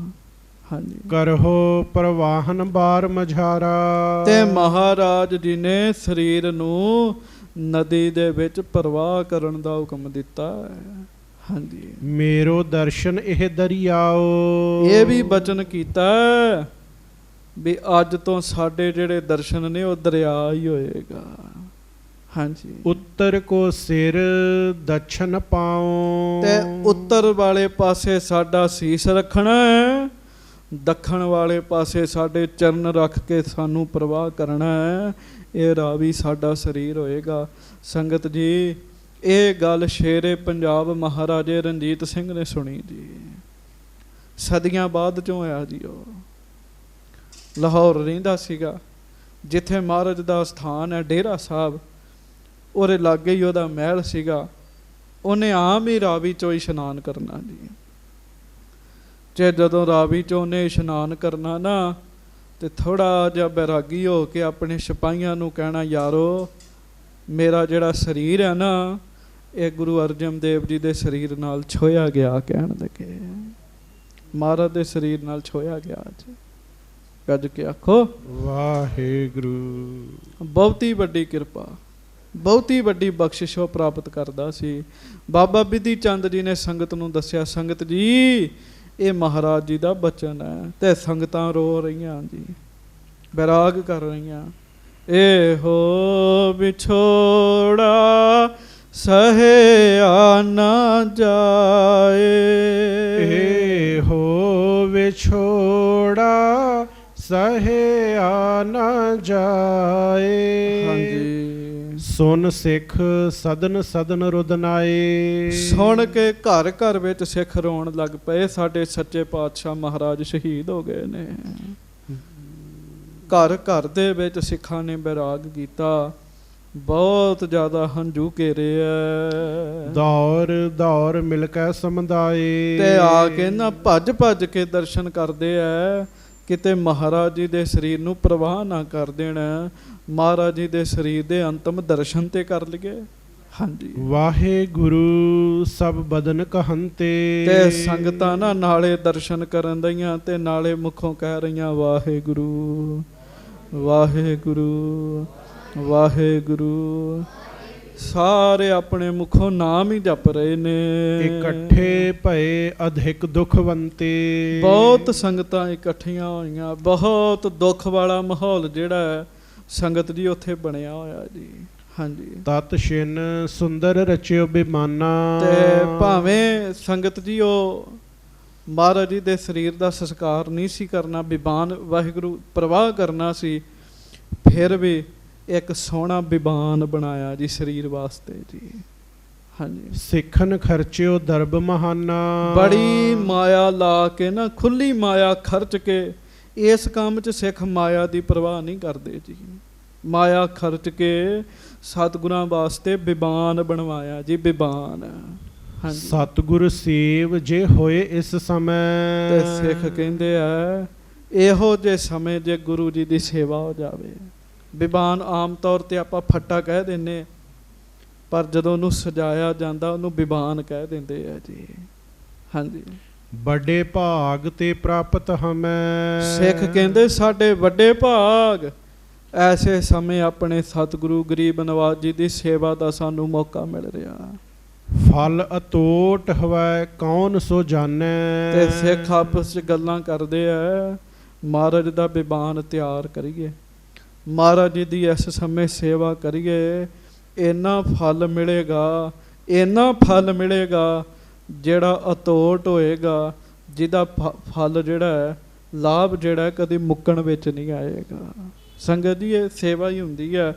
ਹਾਂਜੀ, ਕਰਹੋ ਪ੍ਰਵਾਹਨ ਬਾਰ ਮਝਾਰਾ। ਤੇ ਮਹਾਰਾਜ ਜੀ ਨੇ ਸਰੀਰ ਨੂੰ ਨਦੀ ਦੇ ਵਿੱਚ ਪ੍ਰਵਾਹ ਕਰਨ ਦਾ ਹੁਕਮ ਦਿੱਤਾ ਹੈ। ਹਾਂਜੀ, ਮੇਰੋ ਦਰਸ਼ਨ ਇਹ ਦਰਿਆਓ। ਇਹ ਵੀ ਬਚਨ ਕੀਤਾ ਵੀ ਅੱਜ ਤੋਂ ਸਾਡੇ ਜਿਹੜੇ ਦਰਸ਼ਨ ਨੇ ਉਹ ਦਰਿਆ ਹੀ ਹੋਏਗਾ। ਹਾਂਜੀ, ਉੱਤਰ ਕੋ ਸਿਰ ਦਛਨ ਪਾਉ। ਤੇ ਉੱਤਰ ਵਾਲੇ ਪਾਸੇ ਸਾਡਾ ਸੀਸ ਰੱਖਣਾ ਹੈ, ਦੱਖਣ ਵਾਲੇ ਪਾਸੇ ਸਾਡੇ ਚਰਨ ਰੱਖ ਕੇ ਸਾਨੂੰ ਪ੍ਰਵਾਹ ਕਰਨਾ ਹੈ। ਇਹ ਰਾਵੀ ਸਾਡਾ ਸਰੀਰ ਹੋਏਗਾ। ਸੰਗਤ ਜੀ, ਇਹ ਗੱਲ ਸ਼ੇਰੇ ਪੰਜਾਬ ਮਹਾਰਾਜੇ ਰਣਜੀਤ ਸਿੰਘ ਨੇ ਸੁਣੀ ਜੀ, ਸਦੀਆਂ ਬਾਅਦ ਚੋਂ ਹੋਇਆ ਜੀ। ਉਹ ਲਾਹੌਰ ਰਹਿੰਦਾ ਸੀਗਾ, ਜਿੱਥੇ ਮਹਾਰਾਜ ਦਾ ਸਥਾਨ ਹੈ ਡੇਰਾ ਸਾਹਿਬ, ਉਹਦੇ ਲਾਗੇ ਹੀ ਉਹਦਾ ਮਹਿਲ ਸੀਗਾ। ਉਹਨੇ ਆਮ ਹੀ ਰਾਵੀ ਚੋਂ ਇਸ਼ਨਾਨ ਕਰਨਾ ਜੀ। ਤੇ ਜਦੋਂ ਰਾਵੀ ਚੋਂ ਉਹਨੇ ਇਸ਼ਨਾਨ ਕਰਨਾ ਨਾ, ਤੇ ਥੋੜਾ ਜਿਹਾ ਬੈਰਾਗੀ ਹੋ ਕੇ ਆਪਣੇ ਸਿਪਾਹੀਆਂ ਨੂੰ ਕਹਿਣਾ, ਯਾਰੋ ਮੇਰਾ ਜਿਹੜਾ ਸਰੀਰ ਹੈ ਨਾ, ਇਹ ਗੁਰੂ ਅਰਜਨ ਦੇਵ ਜੀ ਦੇ ਸਰੀਰ ਨਾਲ ਛੋਇਆ ਗਿਆ। ਕਹਿਣ ਲੱਗੇ ਮਹਾਰਾਜ ਦੇ ਸਰੀਰ ਨਾਲ ਛੋਇਆ ਗਿਆ। ਅੱਜ ਗੱਜ ਕੇ ਆਖੋ ਵਾਹਿਗੁਰੂ। ਬਹੁਤੀ ਵੱਡੀ ਕਿਰਪਾ, ਬਹੁਤੀ ਵੱਡੀ ਬਖਸ਼ਿਸ਼ ਉਹ ਪ੍ਰਾਪਤ ਕਰਦਾ ਸੀ। ਬਾਬਾ ਬਿਧੀ ਚੰਦ ਜੀ ਨੇ ਸੰਗਤ ਨੂੰ ਦੱਸਿਆ, ਸੰਗਤ ਜੀ ਇਹ ਮਹਾਰਾਜ ਜੀ ਦਾ ਬਚਨ ਹੈ। ਤੇ ਸੰਗਤਾਂ ਰੋ ਰਹੀਆਂ ਜੀ, ਬੈਰਾਗ ਕਰ ਰਹੀਆਂ। ਇਹੋ ਵਿਛੋੜਾ ਸਹਿਆ ਨਾ ਜਾਏ। ਇਹੋ ਵਿਛੋੜਾ ਸਹਿਆ ਨਾ ਜਾਏ। ਹਾਂਜੀ, ਸੁਨ ਸਿੱਖ ਸਦਨ ਸਦਨ ਰੁਦਨਾਏ। ਸੁਣ ਕੇ ਘਰ ਘਰ ਵਿੱਚ ਸਿੱਖ ਰੋਣ ਲੱਗ ਪਏ, ਸਾਡੇ ਸੱਚੇ ਪਾਤਸ਼ਾਹ ਮਹਾਰਾਜ ਸ਼ਹੀਦ ਹੋ ਗਏ ਨੇ। ਘਰ ਘਰ ਦੇ ਵਿੱਚ ਸਿੱਖਾਂ ਨੇ ਬੈਰਾਗ ਕੀਤਾ, ਬਹੁਤ ਜ਼ਿਆਦਾ ਹੰਝੂ ਘੇਰੇ ਐ। ਦੌਰ ਦੌਰ ਮਿਲ ਕੇ ਸਮੁਦਾਏ। ਤੇ ਆ ਕੇ ਨਾ ਭੱਜ ਭੱਜ ਕੇ ਦਰਸ਼ਨ ਕਰਦੇ ਐ, ਕਿਤੇ ਮਹਾਰਾਜ ਜੀ ਦੇ ਸਰੀਰ ਨੂੰ ਪ੍ਰਵਾਹ ਨਾ ਕਰ ਦੇਣ, ਮਹਾਰਾਜ ਜੀ ਦੇ ਸਰੀਰ ਦੇ ਅੰਤਮ ਦਰਸ਼ਨ ਤੇ ਕਰ ਲਈਏ। ਹਾਂਜੀ, ਵਾਹਿਗੁਰੂ ਸਭ ਬਦਨ ਕਹੰਤੇ। ਤੇ ਸੰਗਤਾਂ ਨਾ ਨਾਲੇ ਦਰਸ਼ਨ ਕਰਨ ਦਈਆਂ ਤੇ ਨਾਲੇ ਮੁਖੋਂ ਕਹਿ ਰਹੀਆਂ, ਵਾਹਿਗੁਰੂ ਵਾਹਿਗੁਰੂ ਵਾਹਿਗੁਰੂ। ਸਾਰੇ ਆਪਣੇ ਮੁਖੋਂ ਨਾਮ ਹੀ ਜਪ ਰਹੇ ਨੇ। ਇਕੱਠੇ ਭਏ ਅਧਿਕ ਦੁਖਵੰਤੇ। ਬਹੁਤ ਸੰਗਤਾਂ ਇਕੱਠੀਆਂ ਹੋਈਆਂ, ਬਹੁਤ ਦੁੱਖ ਵਾਲਾ ਮਾਹੌਲ ਜਿਹੜਾ ਹੈ ਸੰਗਤ ਜੀ ਉੱਥੇ ਬਣਿਆ ਹੋਇਆ ਜੀ। ਹਾਂਜੀ, ਤਤ ਛਿਨ ਸੁੰਦਰ ਰਚਿਓ ਬਿਮਾਨਾ। ਤੇ ਭਾਵੇਂ ਸੰਗਤ ਜੀ ਉਹ ਮਹਾਰਾਜ ਜੀ ਦੇ ਸਰੀਰ ਦਾ ਸੰਸਕਾਰ ਨਹੀਂ ਸੀ ਕਰਨਾ, ਬਿਬਾਨ ਵਾਹਿਗੁਰੂ ਪ੍ਰਵਾਹ ਕਰਨਾ ਸੀ, ਫਿਰ ਵੀ ਇੱਕ ਸੋਹਣਾ ਬਿਬਾਨ ਬਣਾਇਆ ਜੀ ਸਰੀਰ ਵਾਸਤੇ ਜੀ। ਹਾਂਜੀ, ਸਿੱਖਨ ਖਰਚਿਓ ਦਰਬ ਮਹਾਨਾ। ਬੜੀ ਮਾਇਆ ਲਾ ਕੇ ਨਾ, ਖੁੱਲੀ ਮਾਇਆ ਖਰਚ ਕੇ ਇਸ ਕੰਮ 'ਚ ਸਿੱਖ ਮਾਇਆ ਦੀ ਪਰਵਾਹ ਨਹੀਂ ਕਰਦੇ ਜੀ। ਮਾਇਆ ਖਰਚ ਕੇ ਸਤਿਗੁਰਾਂ ਵਾਸਤੇ ਬਿਬਾਨ ਬਣਵਾਇਆ ਜੀ, ਬਿਬਾਨ। ਹਾਂਜੀ, ਸਤਿਗੁਰ ਸੇਵ ਜੇ ਹੋਏ ਇਸ ਸਮੇਂ। ਤੇ ਸਿੱਖ ਕਹਿੰਦੇ ਆ ਇਹੋ ਜਿਹੇ ਸਮੇਂ ਜੇ ਗੁਰੂ ਜੀ ਦੀ ਸੇਵਾ ਹੋ ਜਾਵੇ। ਬਿਬਾਨ ਆਮ ਤੌਰ ਤੇ ਆਪਾਂ ਫੱਟਾ ਕਹਿ ਦਿੰਦੇ, ਪਰ ਜਦੋਂ ਉਹਨੂੰ ਸਜਾਇਆ ਜਾਂਦਾ ਉਹਨੂੰ ਬਿਬਾਨ ਕਹਿ ਦਿੰਦੇ ਆ ਜੀ। ਹਾਂਜੀ, ਵੱਡੇ ਭਾਗ ਤੇ ਪ੍ਰਾਪਤ ਹਮੈ। ਸਿੱਖ ਕਹਿੰਦੇ ਸਾਡੇ ਵੱਡੇ ਭਾਗ ਐਸੇ ਸਮੇਂ ਆਪਣੇ ਸਤਿਗੁਰੂ ਗਰੀਬ ਨਵਾਜ ਜੀ ਦੀ ਸੇਵਾ ਦਾ ਸਾਨੂੰ ਮੌਕਾ ਮਿਲ ਰਿਹਾ। ਫਲ ਅਤੋਟ ਹਵੈ ਕੌਣ ਸੋ ਜਾਣੈ। ਤੇ ਸਿੱਖ ਆਪਸ 'ਚ ਗੱਲਾਂ ਕਰਦੇ ਆ, ਮਹਾਰਾਜ ਦਾ ਬਿਬਾਨ ਤਿਆਰ ਕਰੀਏ, ਮਹਾਰਾਜ ਜੀ ਦੀ ਇਸ ਸਮੇਂ ਸੇਵਾ ਕਰੀਏ, ਇੰਨਾ ਫਲ ਮਿਲੇਗਾ, ਇੰਨਾ ਫਲ ਮਿਲੇਗਾ ਜਿਹੜਾ ਅਤੋਟ ਹੋਏਗਾ, ਜਿਹਦਾ ਫਲ ਜਿਹੜਾ ਹੈ, ਲਾਭ ਜਿਹੜਾ ਕਦੇ ਮੁੱਕਣ ਵਿੱਚ ਨਹੀਂ ਆਏਗਾ। ਸੰਗਤ ਜੀ ਇਹ ਸੇਵਾ ਹੀ ਹੁੰਦੀ ਹੈ,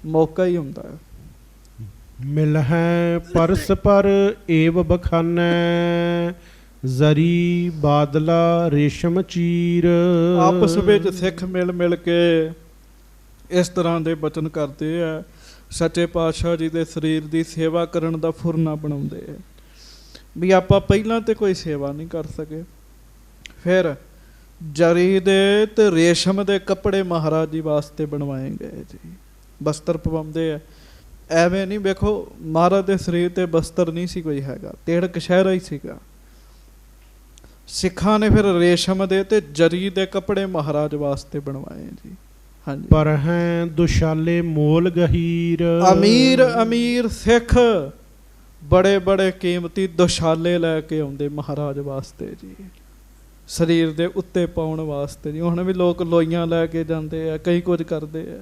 ਮੌਕਾ ਹੀ ਹੁੰਦਾ ਹੈ। ਮਿਲਹਿ ਪਰਸ ਪਰ ਏਵ ਬਖਾਨੈ ਜ਼ਰੀ ਬਾਦਲਾ ਰੇਸ਼ਮ ਚੀਰ। ਆਪਸ ਵਿੱਚ ਸਿੱਖ ਮਿਲ ਮਿਲ ਕੇ ਇਸ ਤਰ੍ਹਾਂ ਦੇ ਬਚਨ ਕਰਦੇ ਆ, ਸੱਚੇ ਪਾਤਸ਼ਾਹ ਜੀ ਦੇ ਸਰੀਰ ਦੀ ਸੇਵਾ ਕਰਨ ਦਾ ਫੁਰਨਾ ਬਣਾਉਂਦੇ ਆ ਵੀ ਆਪਾਂ ਪਹਿਲਾਂ ਤੇ ਕੋਈ ਸੇਵਾ ਨਹੀਂ ਕਰ ਸਕੇ, ਫਿਰ ਜਰੀ ਦੇ ਤੇ ਰੇਸ਼ਮ ਦੇ ਕੱਪੜੇ ਮਹਾਰਾਜ ਜੀ ਵਾਸਤੇ ਬਣਵਾਏ ਗਏ ਜੀ, ਬਸਤਰ ਪਵਾਉਂਦੇ ਆ। ਐਵੇਂ ਨਹੀਂ, ਵੇਖੋ ਮਹਾਰਾਜ ਦੇ ਸਰੀਰ ਤੇ ਬਸਤਰ ਨਹੀਂ ਸੀ ਕੋਈ ਹੈਗਾ, ਤੇੜ ਕਸ਼ਹਿਰਾ ਹੀ ਸੀਗਾ। ਸਿੱਖਾਂ ਨੇ ਫਿਰ ਰੇਸ਼ਮ ਦੇ ਤੇ ਜਰੀ ਦੇ ਕੱਪੜੇ ਮਹਾਰਾਜ ਵਾਸਤੇ ਬਣਵਾਏ ਜੀ। ਹਾਂਜੀ, ਪਰ ਹੈ ਦੁਸ਼ਾਲੇ ਮੋਲ ਗਹੀਰ। ਅਮੀਰ ਅਮੀਰ ਸਿੱਖ ਬੜੇ ਬੜੇ ਕੀਮਤੀ ਦੁਸ਼ਾਲੇ ਲੈ ਕੇ ਆਉਂਦੇ ਮਹਾਰਾਜ ਵਾਸਤੇ ਜੀ, ਸਰੀਰ ਦੇ ਉੱਤੇ ਪਾਉਣ ਵਾਸਤੇ ਜੀ। ਹੁਣ ਵੀ ਲੋਕ ਲੋਈਆਂ ਲੈ ਕੇ ਜਾਂਦੇ ਆ, ਕਈ ਕੁਝ ਕਰਦੇ ਆ।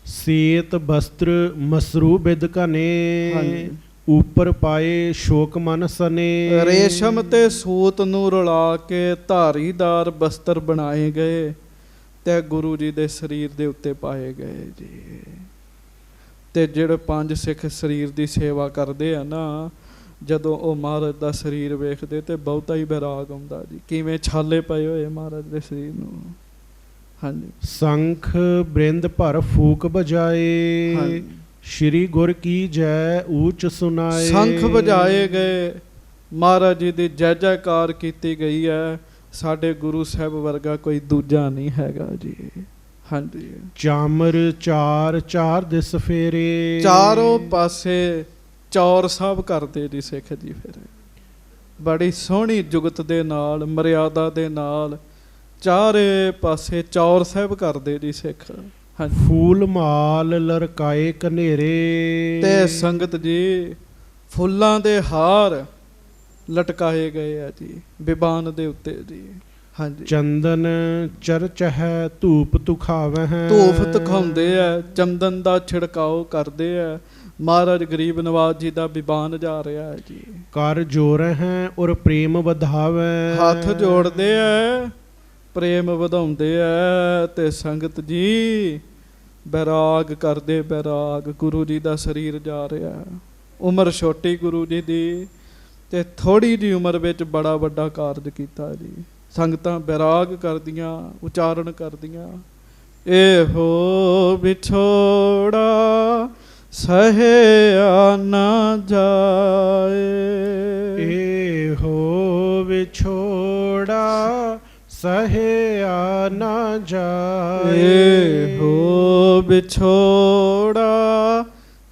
ਸੇਤ ਬਸਤਰ ਮਸਰੂ ਬਿਦ ਘਨੇ ਉਪਰ ਪਾਏ ਸ਼ੋਕ ਮਨ ਸਨੇ। ਰੇਸ਼ਮ ਤੇ ਸੂਤ ਨੂੰ ਰਲਾ ਕੇ ਧਾਰੀਦਾਰ ਬਸਤਰ ਬਣਾਏ ਗਏ ਤੇ ਗੁਰੂ ਜੀ ਦੇ ਸਰੀਰ ਦੇ ਉੱਤੇ ਪਾਏ ਗਏ ਜੀ। ਤੇ ਜਿਹੜੇ 5 ਸਿੱਖ ਸਰੀਰ ਦੀ ਸੇਵਾ ਕਰਦੇ ਆ ਨਾ, ਜਦੋਂ ਉਹ ਮਹਾਰਾਜ ਦਾ ਸਰੀਰ ਵੇਖਦੇ ਤੇ ਬਹੁਤਾ ਹੀ ਬੈਰਾਗ ਆਉਂਦਾ ਜੀ, ਕਿਵੇਂ ਛਾਲੇ ਪਏ ਹੋਏ ਮਹਾਰਾਜ ਦੇ ਸਰੀਰ ਨੂੰ। ਹਾਂਜੀ, ਸੰਖ ਬ੍ਰਿੰਦ ਭਰ ਫੂਕ ਬਜਾਏ ਸ਼੍ਰੀ ਗੁਰ ਕੀ ਜੈ ਊਚ ਸੁਨਾਏ। ਸੰਖ ਵਜਾਏ ਗਏ, ਮਹਾਰਾਜ ਜੀ ਦੀ ਜੈ ਜੈਕਾਰ ਕੀਤੀ ਗਈ ਹੈ। ਸਾਡੇ ਗੁਰੂ ਸਾਹਿਬ ਵਰਗਾ ਕੋਈ ਦੂਜਾ ਨਹੀਂ ਹੈਗਾ ਜੀ। ਹਾਂਜੀ, ਚਾਮਰ ਚਾਰ ਚਾਰ ਦਿਸ ਫੇਰੇ। ਚਾਰੋਂ ਪਾਸੇ ਚੌਰ ਸਾਹਿਬ ਕਰਦੇ ਜੀ ਸਿੱਖ ਜੀ। ਫਿਰ ਬੜੀ ਸੋਹਣੀ ਜੁਗਤ ਦੇ ਨਾਲ, ਮਰਿਆਦਾ ਦੇ ਨਾਲ ਚਾਰੇ ਪਾਸੇ ਚੌਰ ਸਾਹਿਬ ਕਰਦੇ ਜੀ ਸਿੱਖ। ਹਾਂਜੀ, ਫੂਲ ਮਾਲ ਲਰਕਾਏ ਕਨੇਰੇ। ਤੇ ਸੰਗਤ ਜੀ ਫੁੱਲਾਂ ਦੇ ਹਾਰ ਲਟਕਾਏ ਗਏ ਆ ਜੀ ਬਿਬਾਨ ਦੇ ਉੱਤੇ ਜੀ। ਹਾਂਜੀ, ਚੰਦਨ ਚਰਚ ਹੈ ਧੂਪ ਤੁਖਾਵਹਿ। ਧੂਪ ਤੁਖਾਉਂਦੇ ਆ, ਚੰਦਨ ਦਾ ਛਿੜਕਾਓ ਕਰਦੇ ਆ। ਮਹਾਰਾਜ ਗਰੀਬ ਨਵਾਜ ਜੀ ਦਾ ਬਿਬਾਨ ਜਾ ਰਿਹਾ ਹੈ ਜੀ। ਕਰ ਜੋਰ ਹੈ ਔਰ ਪ੍ਰੇਮ ਵਧਾਵੈ। ਹੱਥ ਜੋੜਦੇ ਆ, ਪ੍ਰੇਮ ਵਧਾਉਂਦੇ ਆ। ਤੇ ਸੰਗਤ ਜੀ ਬੈਰਾਗ ਕਰਦੇ, ਬੈਰਾਗ। ਗੁਰੂ ਜੀ ਦਾ ਸਰੀਰ ਜਾ ਰਿਹਾ, ਉਮਰ ਛੋਟੀ ਗੁਰੂ ਜੀ ਦੀ, ਤੇ ਥੋੜੀ ਜਿਹੀ ਉਮਰ ਵਿੱਚ ਬੜਾ ਵੱਡਾ ਕਾਰਜ ਕੀਤਾ ਜੀ। ਸੰਗਤਾਂ ਬੈਰਾਗ ਕਰਦੀਆਂ, ਉਚਾਰਨ ਕਰਦੀਆਂ, ਇਹੋ ਵਿਛੋੜਾ ਸਹਿਆ ਨਾ ਜਾਏ। ਇਹੋ ਵਿਛੋੜਾ ਸਹਿਆ ਨਾ ਜਾਏ। ਇਹੋ ਵਿਛੋੜਾ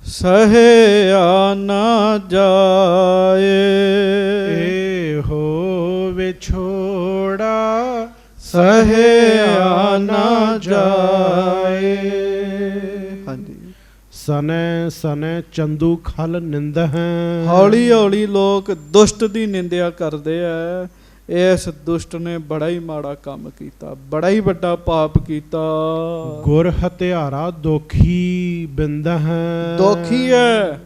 ਸਹਿਆ ਨਾ ਜਾਏ। ਇਹੋ ਵਿਛੋੜਾ ਸਹਿਆ ਨਾ ਜਾਏ। ਹਾਂਜੀ, ਸਨੈ ਸਨੈ ਚੰਦੂ ਖਲ ਨਿੰਦਹਿ। ਹੌਲੀ ਹੌਲੀ ਲੋਕ ਦੁਸ਼ਟ ਦੀ ਨਿੰਦਿਆ ਕਰਦੇ ਆ। ਇਸ ਦੁਸ਼ਟ ਨੇ ਬੜਾ ਹੀ ਮਾੜਾ ਕੰਮ ਕੀਤਾ, ਬੜਾ ਹੀ ਵੱਡਾ ਪਾਪ ਕੀਤਾ। ਗੁਰ ਹਤਿਆਰਾ ਦੋਖੀ ਬਿੰਦਹਿ। ਦੋਖੀ ਹੈ,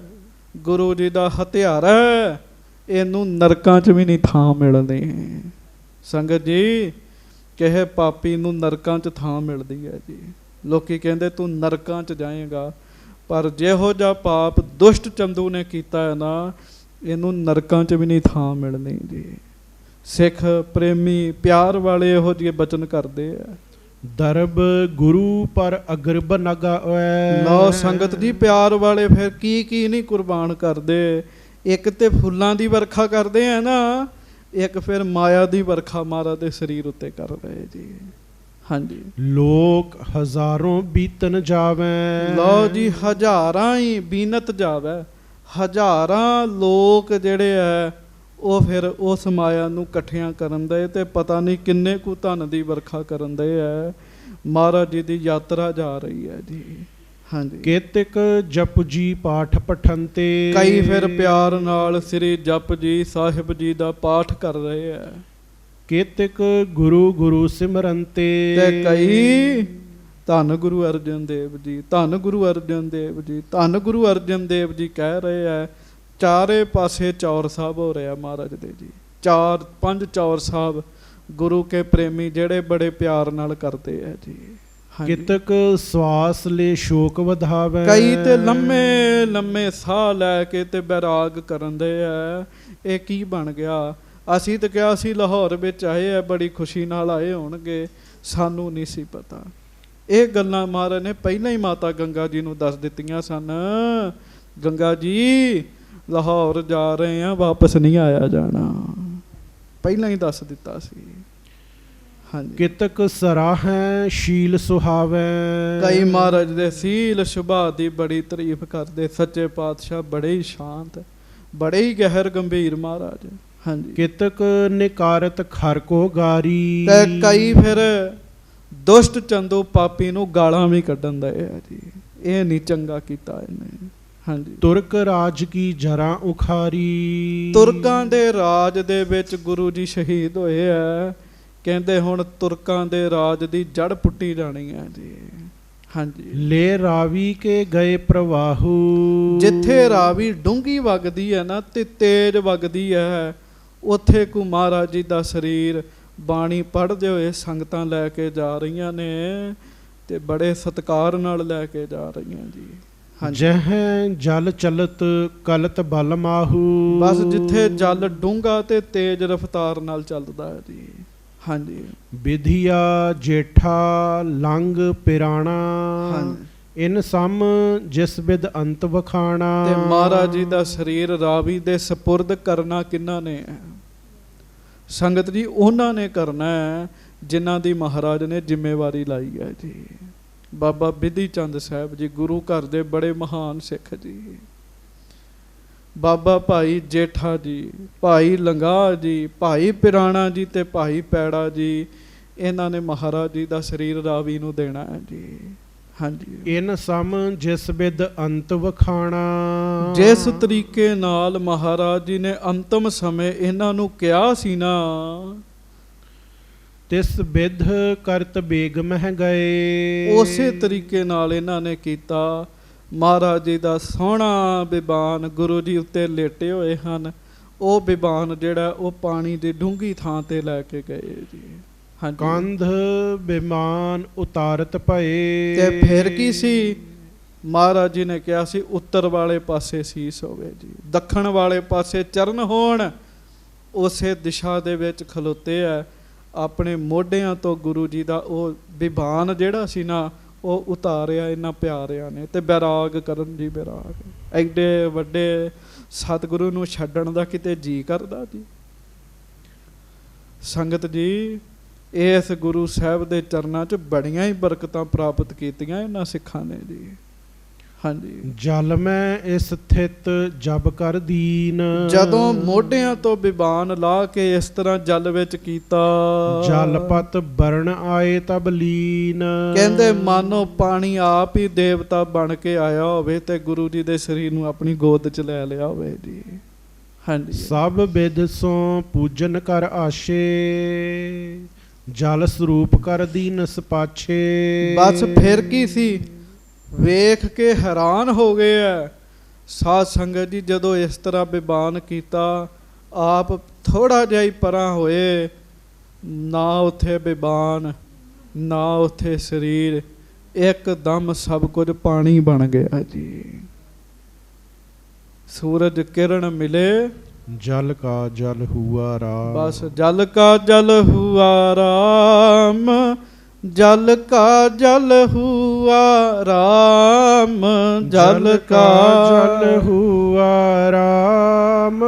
ਗੁਰੂ ਜੀ ਦਾ ਹਥਿਆਰਾ ਹੈ, ਇਹਨੂੰ ਨਰਕਾਂ 'ਚ ਵੀ ਨਹੀਂ ਥਾਂ ਮਿਲਦੀ। ਸੰਗਤ ਜੀ ਕਿਸੇ ਪਾਪੀ ਨੂੰ ਨਰਕਾਂ 'ਚ ਥਾਂ ਮਿਲਦੀ ਹੈ ਜੀ। ਲੋਕੀ ਕਹਿੰਦੇ ਤੂੰ ਨਰਕਾਂ 'ਚ ਜਾਏਗਾ, ਪਰ ਜਿਹੋ ਜਿਹਾ ਪਾਪ ਦੁਸ਼ਟ ਚੰਦੂ ਨੇ ਕੀਤਾ ਹੈ ਨਾ, ਇਹਨੂੰ ਨਰਕਾਂ 'ਚ ਵੀ ਨਹੀਂ ਥਾਂ ਮਿਲਣੀ ਜੀ। ਸਿੱਖ ਪ੍ਰੇਮੀ ਪਿਆਰ ਵਾਲੇ ਇਹੋ ਜਿਹੇ ਬਚਨ ਕਰਦੇ ਆ। ਦਰਬ ਗੁਰੂ ਪਰ ਅਗਰ ਬਨਗਾ ਓਏ। ਲਓ ਸੰਗਤ ਜੀ, ਪਿਆਰ ਵਾਲੇ ਫਿਰ ਕੀ ਕੀ ਨਹੀਂ ਕੁਰਬਾਨ ਕਰਦੇ। ਇੱਕ ਤੇ ਫੁੱਲਾਂ ਦੀ ਵਰਖਾ ਕਰਦੇ ਆ ਨਾ, ਇੱਕ ਫਿਰ ਮਾਇਆ ਦੀ ਵਰਖਾ ਮਹਾਰਾਜ ਦੇ ਸਰੀਰ ਉੱਤੇ ਕਰ ਰਹੇ ਜੀ। ਹਾਂਜੀ, ਲੋਕ ਹਜ਼ਾरों ਬੀਤਨ ਜਾਵੇ। ਲਓ ਜੀ, ਹਜ਼ਾਰਾਂ ਹੀ ਬੀਨਤ ਜਾਵੇ। ਹਜ਼ਾਰਾਂ ਲੋਕ ਜਿਹੜੇ ਆ ਉਹ ਫਿਰ ਉਸ ਮਾਇਆ ਨੂੰ ਇਕੱਠਿਆਂ ਕਰਨ ਦੇ ਤੇ ਪਤਾ ਨਹੀਂ ਕਿੰਨੇ ਕੁ ਧਨ ਦੀ ਵਰਖਾ ਕਰਨ ਦੇ ਹੈ। ਮਹਾਰਾਜ ਜੀ ਦੀ ਯਾਤਰਾ ਜਾ ਰਹੀ ਹੈ ਜੀ। ਹਾਂਜੀ। ਕੇਤਿਕ ਜਪਜੀ ਪਾਠ ਪਠੰਤੇ। ਕਈ ਫਿਰ ਪਿਆਰ ਨਾਲ ਸ੍ਰੀ ਜਪਜੀ ਸਾਹਿਬ ਜੀ ਦਾ ਪਾਠ ਕਰ ਰਹੇ ਆ। ਕੇਤਿਕ ਗੁਰੂ ਗੁਰੂ ਸਿਮਰੰਤੇ। ਤੇ ਕਈ ਧੰਨ ਗੁਰੂ ਅਰਜਨ ਦੇਵ ਜੀ, ਧੰਨ ਗੁਰੂ ਅਰਜਨ ਦੇਵ ਜੀ, ਧੰਨ ਗੁਰੂ ਅਰਜਨ ਦੇਵ ਜੀ ਕਹਿ ਰਹੇ ਆ। ਚਾਰੇ ਪਾਸੇ ਚੌਰ ਸਾਹਿਬ ਹੋ ਰਿਹਾ ਮਹਾਰਾਜ ਦੇ ਜੀ। 4-5 ਚੌਰ ਸਾਹਿਬ ਗੁਰੂ ਕੇ ਪ੍ਰੇਮੀ ਜਿਹੜੇ ਬੜੇ ਪਿਆਰ ਨਾਲ ਕਰਦੇ ਆ ਜੀ। ਕਿਤਕ ਸਵਾਸ ਲੈ ਸ਼ੋਕ ਵਧਾਵੇ। ਕਈ ਤੇ ਲੰਮੇ ਲੰਮੇ ਸਾਹ ਲੈ ਕੇ ਤੇ ਬੈਰਾਗ ਕਰਨ ਦੇ ਆ। ਇਹ ਕੀ ਬਣ ਗਿਆ? ਅਸੀਂ ਤਾਂ ਕਿਹਾ ਸੀ ਲਾਹੌਰ ਵਿੱਚ ਆਏ ਆ, ਬੜੀ ਖੁਸ਼ੀ ਨਾਲ ਆਏ ਹੋਣਗੇ, ਸਾਨੂੰ ਨਹੀਂ ਸੀ ਪਤਾ। ਇਹ ਗੱਲਾਂ ਮਹਾਰਾਜ ਨੇ ਪਹਿਲਾਂ ਹੀ ਮਾਤਾ ਗੰਗਾ ਜੀ ਨੂੰ ਦੱਸ ਦਿੱਤੀਆਂ ਸਨ। ਗੰਗਾ ਜੀ ਲਾਹੌਰ ਜਾ ਰਹੇ ਆ, ਵਾਪਸ ਨਹੀਂ ਆਇਆ ਜਾਣਾ, ਪਹਿਲਾਂ ਹੀ ਦੱਸ ਦਿੱਤਾ ਸੀ। ਹਾਂਜੀ। ਕਿਤਕ ਸਰਾਹੈ ਸ਼ੀਲ ਸੁਹਾਵੈ। ਕਈ ਮਹਾਰਾਜ ਦੇ ਸੀਲ ਸੁਭਾਅ ਦੀ ਬੜੀ ਤਾਰੀਫ ਕਰਦੇ। ਸੱਚੇ ਪਾਤਸ਼ਾਹ ਬੜੇ ਹੀ ਸ਼ਾਂਤ, ਬੜੇ ਹੀ ਗਹਿਰ ਗੰਭੀਰ ਮਹਾਰਾਜ। ਹਾਂਜੀ। ਕਿਤਕ ਨਿਕਾਰਤ ਖਰ ਕੋ ਗਾਰੀ। ਤੇ ਕਈ ਫਿਰ ਦੁਸ਼ਟ ਚੰਦੂ ਪਾਪੀ ਨੂੰ ਗਾਲਾਂ ਵੀ ਕੱਢਣ ਦਏ ਆ ਜੀ। ਇਹ ਨਹੀਂ ਚੰਗਾ ਕੀਤਾ ਇਹਨੇ। ਹਾਂਜੀ। ਤੁਰਕ ਰਾਜ ਕੀ ਜਰਾਂ ਉਖਾਰੀ। ਤੁਰਕਾਂ ਦੇ ਰਾਜ ਦੇ ਵਿੱਚ ਗੁਰੂ ਜੀ ਸ਼ਹੀਦ ਹੋਏ ਆ। ਕਹਿੰਦੇ ਹੁਣ ਤੁਰਕਾਂ ਦੇ ਰਾਜ ਦੀ ਜੜ ਪੁੱਟੀ ਜਾਣੀ ਹੈ ਜੀ। ਹਾਂਜੀ। ਲੈ ਰਾਵੀ ਕੇ ਗਏ ਪ੍ਰਵਾਹੂ। ਜਿੱਥੇ ਰਾਵੀ ਡੂੰਗੀ ਵਗਦੀ ਹੈ ਨਾ ਤੇ ਤੇਜ਼ ਵਗਦੀ ਹੈ, ਉੱਥੇ ਕੋ ਮਹਾਰਾਜ ਜੀ ਦਾ ਸਰੀਰ ਬਾਣੀ ਪੜ੍ਹਦੇ ਹੋਏ ਸੰਗਤਾਂ ਲੈ ਕੇ ਜਾ ਰਹੀਆਂ ਨੇ ਤੇ ਬੜੇ ਸਤਿਕਾਰ ਨਾਲ ਲੈ ਕੇ ਜਾ ਰਹੀਆਂ ਜੀ। ਜਹ ਜਲ ਚਲਤ ਕਲਤ ਬਲ ਮਾਹੂ। ਬਸ ਜਿੱਥੇ ਜਲ ਡੂੰਘਾ ਤੇ ਤੇਜ਼ ਰਫ਼ਤਾਰ ਨਾਲ ਚੱਲਦਾ ਹੈ ਜੀ। ਹਾਂਜੀ। ਵਿਧਿਆ ਜੇਠਾ ਲੰਗ ਪਿਰਾਣਾ। ਹਾਂਜੀ। ਇਨ ਸਮ ਜਿਸ ਬਿਦ ਅੰਤ ਵਖਾਣਾ। ਤੇ ਮਹਾਰਾਜ ਜੀ ਦਾ ਸਰੀਰ ਰਾਵੀ ਦੇ ਸਪੁਰਦ ਕਰਨਾ ਕਿਹਨਾਂ ਨੇ? ਸੰਗਤ ਜੀ ਉਹਨਾਂ ਨੇ ਕਰਨਾ ਹੈ ਜਿਨ੍ਹਾਂ ਦੀ ਮਹਾਰਾਜ ਨੇ ਜ਼ਿੰਮੇਵਾਰੀ ਲਾਈ ਹੈ ਜੀ। ਬਾਬਾ ਬਿਧੀ ਚੰਦ ਸਾਹਿਬ ਜੀ ਗੁਰੂ ਘਰ ਦੇ ਬੜੇ ਮਹਾਨ ਸਿੱਖ ਜੀ। ਬਾਬਾ ਭਾਈ ਜੇਠਾ ਜੀ, ਭਾਈ ਲੰਗਾ ਜੀ, ਭਾਈ ਪਿਰਾਣਾ ਜੀ ਤੇ ਭਾਈ ਪੈੜਾ ਜੀ, ਇਹਨਾਂ ਨੇ ਮਹਾਰਾਜ ਜੀ ਦਾ ਸਰੀਰ ਰਾਵੀ ਨੂੰ ਦੇਣਾ ਹੈ ਜੀ। ਹਾਂਜੀ। ਇਨ ਸਮ ਜਿਸ ਬਿਦ ਅੰਤ ਵਖਾਣਾ। ਜਿਸ ਤਰੀਕੇ ਨਾਲ ਮਹਾਰਾਜ ਜੀ ਨੇ ਅੰਤਮ ਸਮੇਂ ਇਹਨਾਂ ਨੂੰ ਕਿਹਾ ਸੀ ਨਾ, ਤਿਸ ਬਿਧ ਕਰਤ ਬੇਗ ਮਹਿ ਗਏ। ਉਸੇ ਤਰੀਕੇ ਨਾਲ ਇਹਨਾਂ ਨੇ ਕੀਤਾ। ਮਹਾਰਾਜ ਜੀ ਦਾ ਸੋਹਣਾ ਬਿਬਾਨ ਗੁਰੂ ਜੀ ਉੱਤੇ ਲੇਟੇ ਹੋਏ ਹਨ। ਉਹ ਬਿਬਾਨ ਜਿਹੜਾ ਉਹ ਪਾਣੀ ਦੀ ਡੂੰਘੀ ਥਾਂ ਤੇ ਲੈ ਕੇ ਗਏ ਜੀ। ਕੰਧ ਬਿਮਾਨ ਉਤਾਰਤ ਭਏ। ਤੇ ਫਿਰ ਕੀ ਸੀ? ਮਹਾਰਾਜ ਜੀ ਨੇ ਕਿਹਾ ਸੀ ਉੱਤਰ ਵਾਲੇ ਪਾਸੇ ਸੀਸ ਹੋਵੇ ਜੀ, ਦੱਖਣ ਵਾਲੇ ਪਾਸੇ ਚਰਨ ਹੋਣ। ਉਸੇ ਦਿਸ਼ਾ ਦੇ ਵਿੱਚ ਖਲੋਤੇ ਆ। ਆਪਣੇ ਮੋਢਿਆਂ ਤੋਂ ਗੁਰੂ ਜੀ ਦਾ ਉਹ ਬਿਬਾਨ ਜਿਹੜਾ ਸੀ ਨਾ, ਉਹ ਉਤਾਰਿਆ ਇਹਨਾਂ ਪਿਆਰਿਆਂ ਨੇ ਤੇ ਬੈਰਾਗ ਕਰਨ ਜੀ। ਬੈਰਾਗ ਐਡੇ ਵੱਡੇ ਸਤਿਗੁਰੂ ਨੂੰ ਛੱਡਣ ਦਾ ਕਿਤੇ ਜੀ ਕਰਦਾ ਜੀ? ਸੰਗਤ ਜੀ, ਇਸ ਗੁਰੂ ਸਾਹਿਬ ਦੇ ਚਰਨਾਂ 'ਚ ਬੜੀਆਂ ਹੀ ਬਰਕਤਾਂ ਪ੍ਰਾਪਤ ਕੀਤੀਆਂ ਇਹਨਾਂ ਸਿੱਖਾਂ ਨੇ ਜੀ। ਹਾਂਜੀ। ਜਲ ਮੈਂ ਇਸ ਸਥਿਤ ਜਬ ਕਰ ਦੀਨ। ਜਦੋਂ ਮੋਢਿਆਂ ਤੋਂ ਬਿਬਾਨ ਲਾ ਕੇ ਇਸ ਤਰ੍ਹਾਂ ਜਲ ਵਿੱਚ ਕੀਤਾ, ਜਲਪਤ ਬਰਨ ਆਏ ਤਬ ਲੀਨ। ਕਹਿੰਦੇ ਮਾਨੋ ਪਾਣੀ ਆਪ ਹੀ ਦੇਵਤਾ ਬਣ ਕੇ ਆਇਆ ਹੋਵੇ ਤੇ ਗੁਰੂ ਜੀ ਦੇ ਸਰੀਰ ਨੂੰ ਆਪਣੀ ਗੋਦ 'ਚ ਲੈ ਲਿਆ ਹੋਵੇ ਜੀ। ਹਾਂਜੀ। ਸਭ ਬਿਦ ਸੋ ਪੂਜਨ ਕਰ ਆਸ਼ੇ। ਜਲ ਸਰੂਪ ਕਰ ਦੀਨਸ ਪਾਛੇ। ਬਸ ਫਿਰ ਕੀ ਸੀ? ਵੇਖ ਕੇ ਹੈਰਾਨ ਹੋ ਗਏ ਆ ਸਾਧ ਸੰਗਤ ਜੀ। ਜਦੋਂ ਇਸ ਤਰ੍ਹਾਂ ਬਿਬਾਨ ਕੀਤਾ, ਆਪ ਥੋੜਾ ਜਿਹਾ ਹੀ ਪਰਾਂ ਹੋਏ, ਨਾ ਉੱਥੇ ਬਿਬਾਨ ਨਾ ਉੱਥੇ ਸਰੀਰ, ਇੱਕਦਮ ਸਭ ਕੁਝ ਪਾਣੀ ਬਣ ਗਿਆ ਜੀ। ਸੂਰਜ ਕਿਰਨ ਮਿਲੇ, ਜਲ ਕਾ ਜਲ ਹੁਆ ਰਾਮ। ਬਸ ਜਲ ਕਾ ਜਲ ਹੁਆ ਰਾਮ। जल का जल हुआ राम। जल का जल हुआ राम।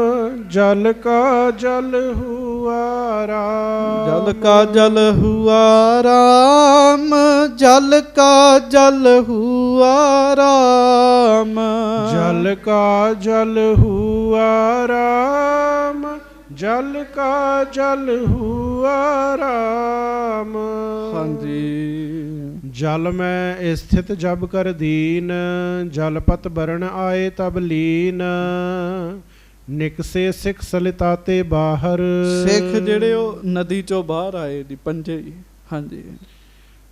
जल का जल हुआ राम। जल का जल हुआ राम। जल का जल हुआ राम। जल का जल हुआ राम। जल का जल हुआ राम। हाँ जी। जल में स्थित जब कर दीन, जलपत बरण आए तब लीन, निकसे सिख सलिताते बाहर। ਸਿੱਖ ਜਿਹੜੇ ਉਹ ਨਦੀ ਚੋਂ ਬਾਹਰ ਆਏ ਜੀ ਪੰਜੇ ਹੀ। ਹਾਂਜੀ,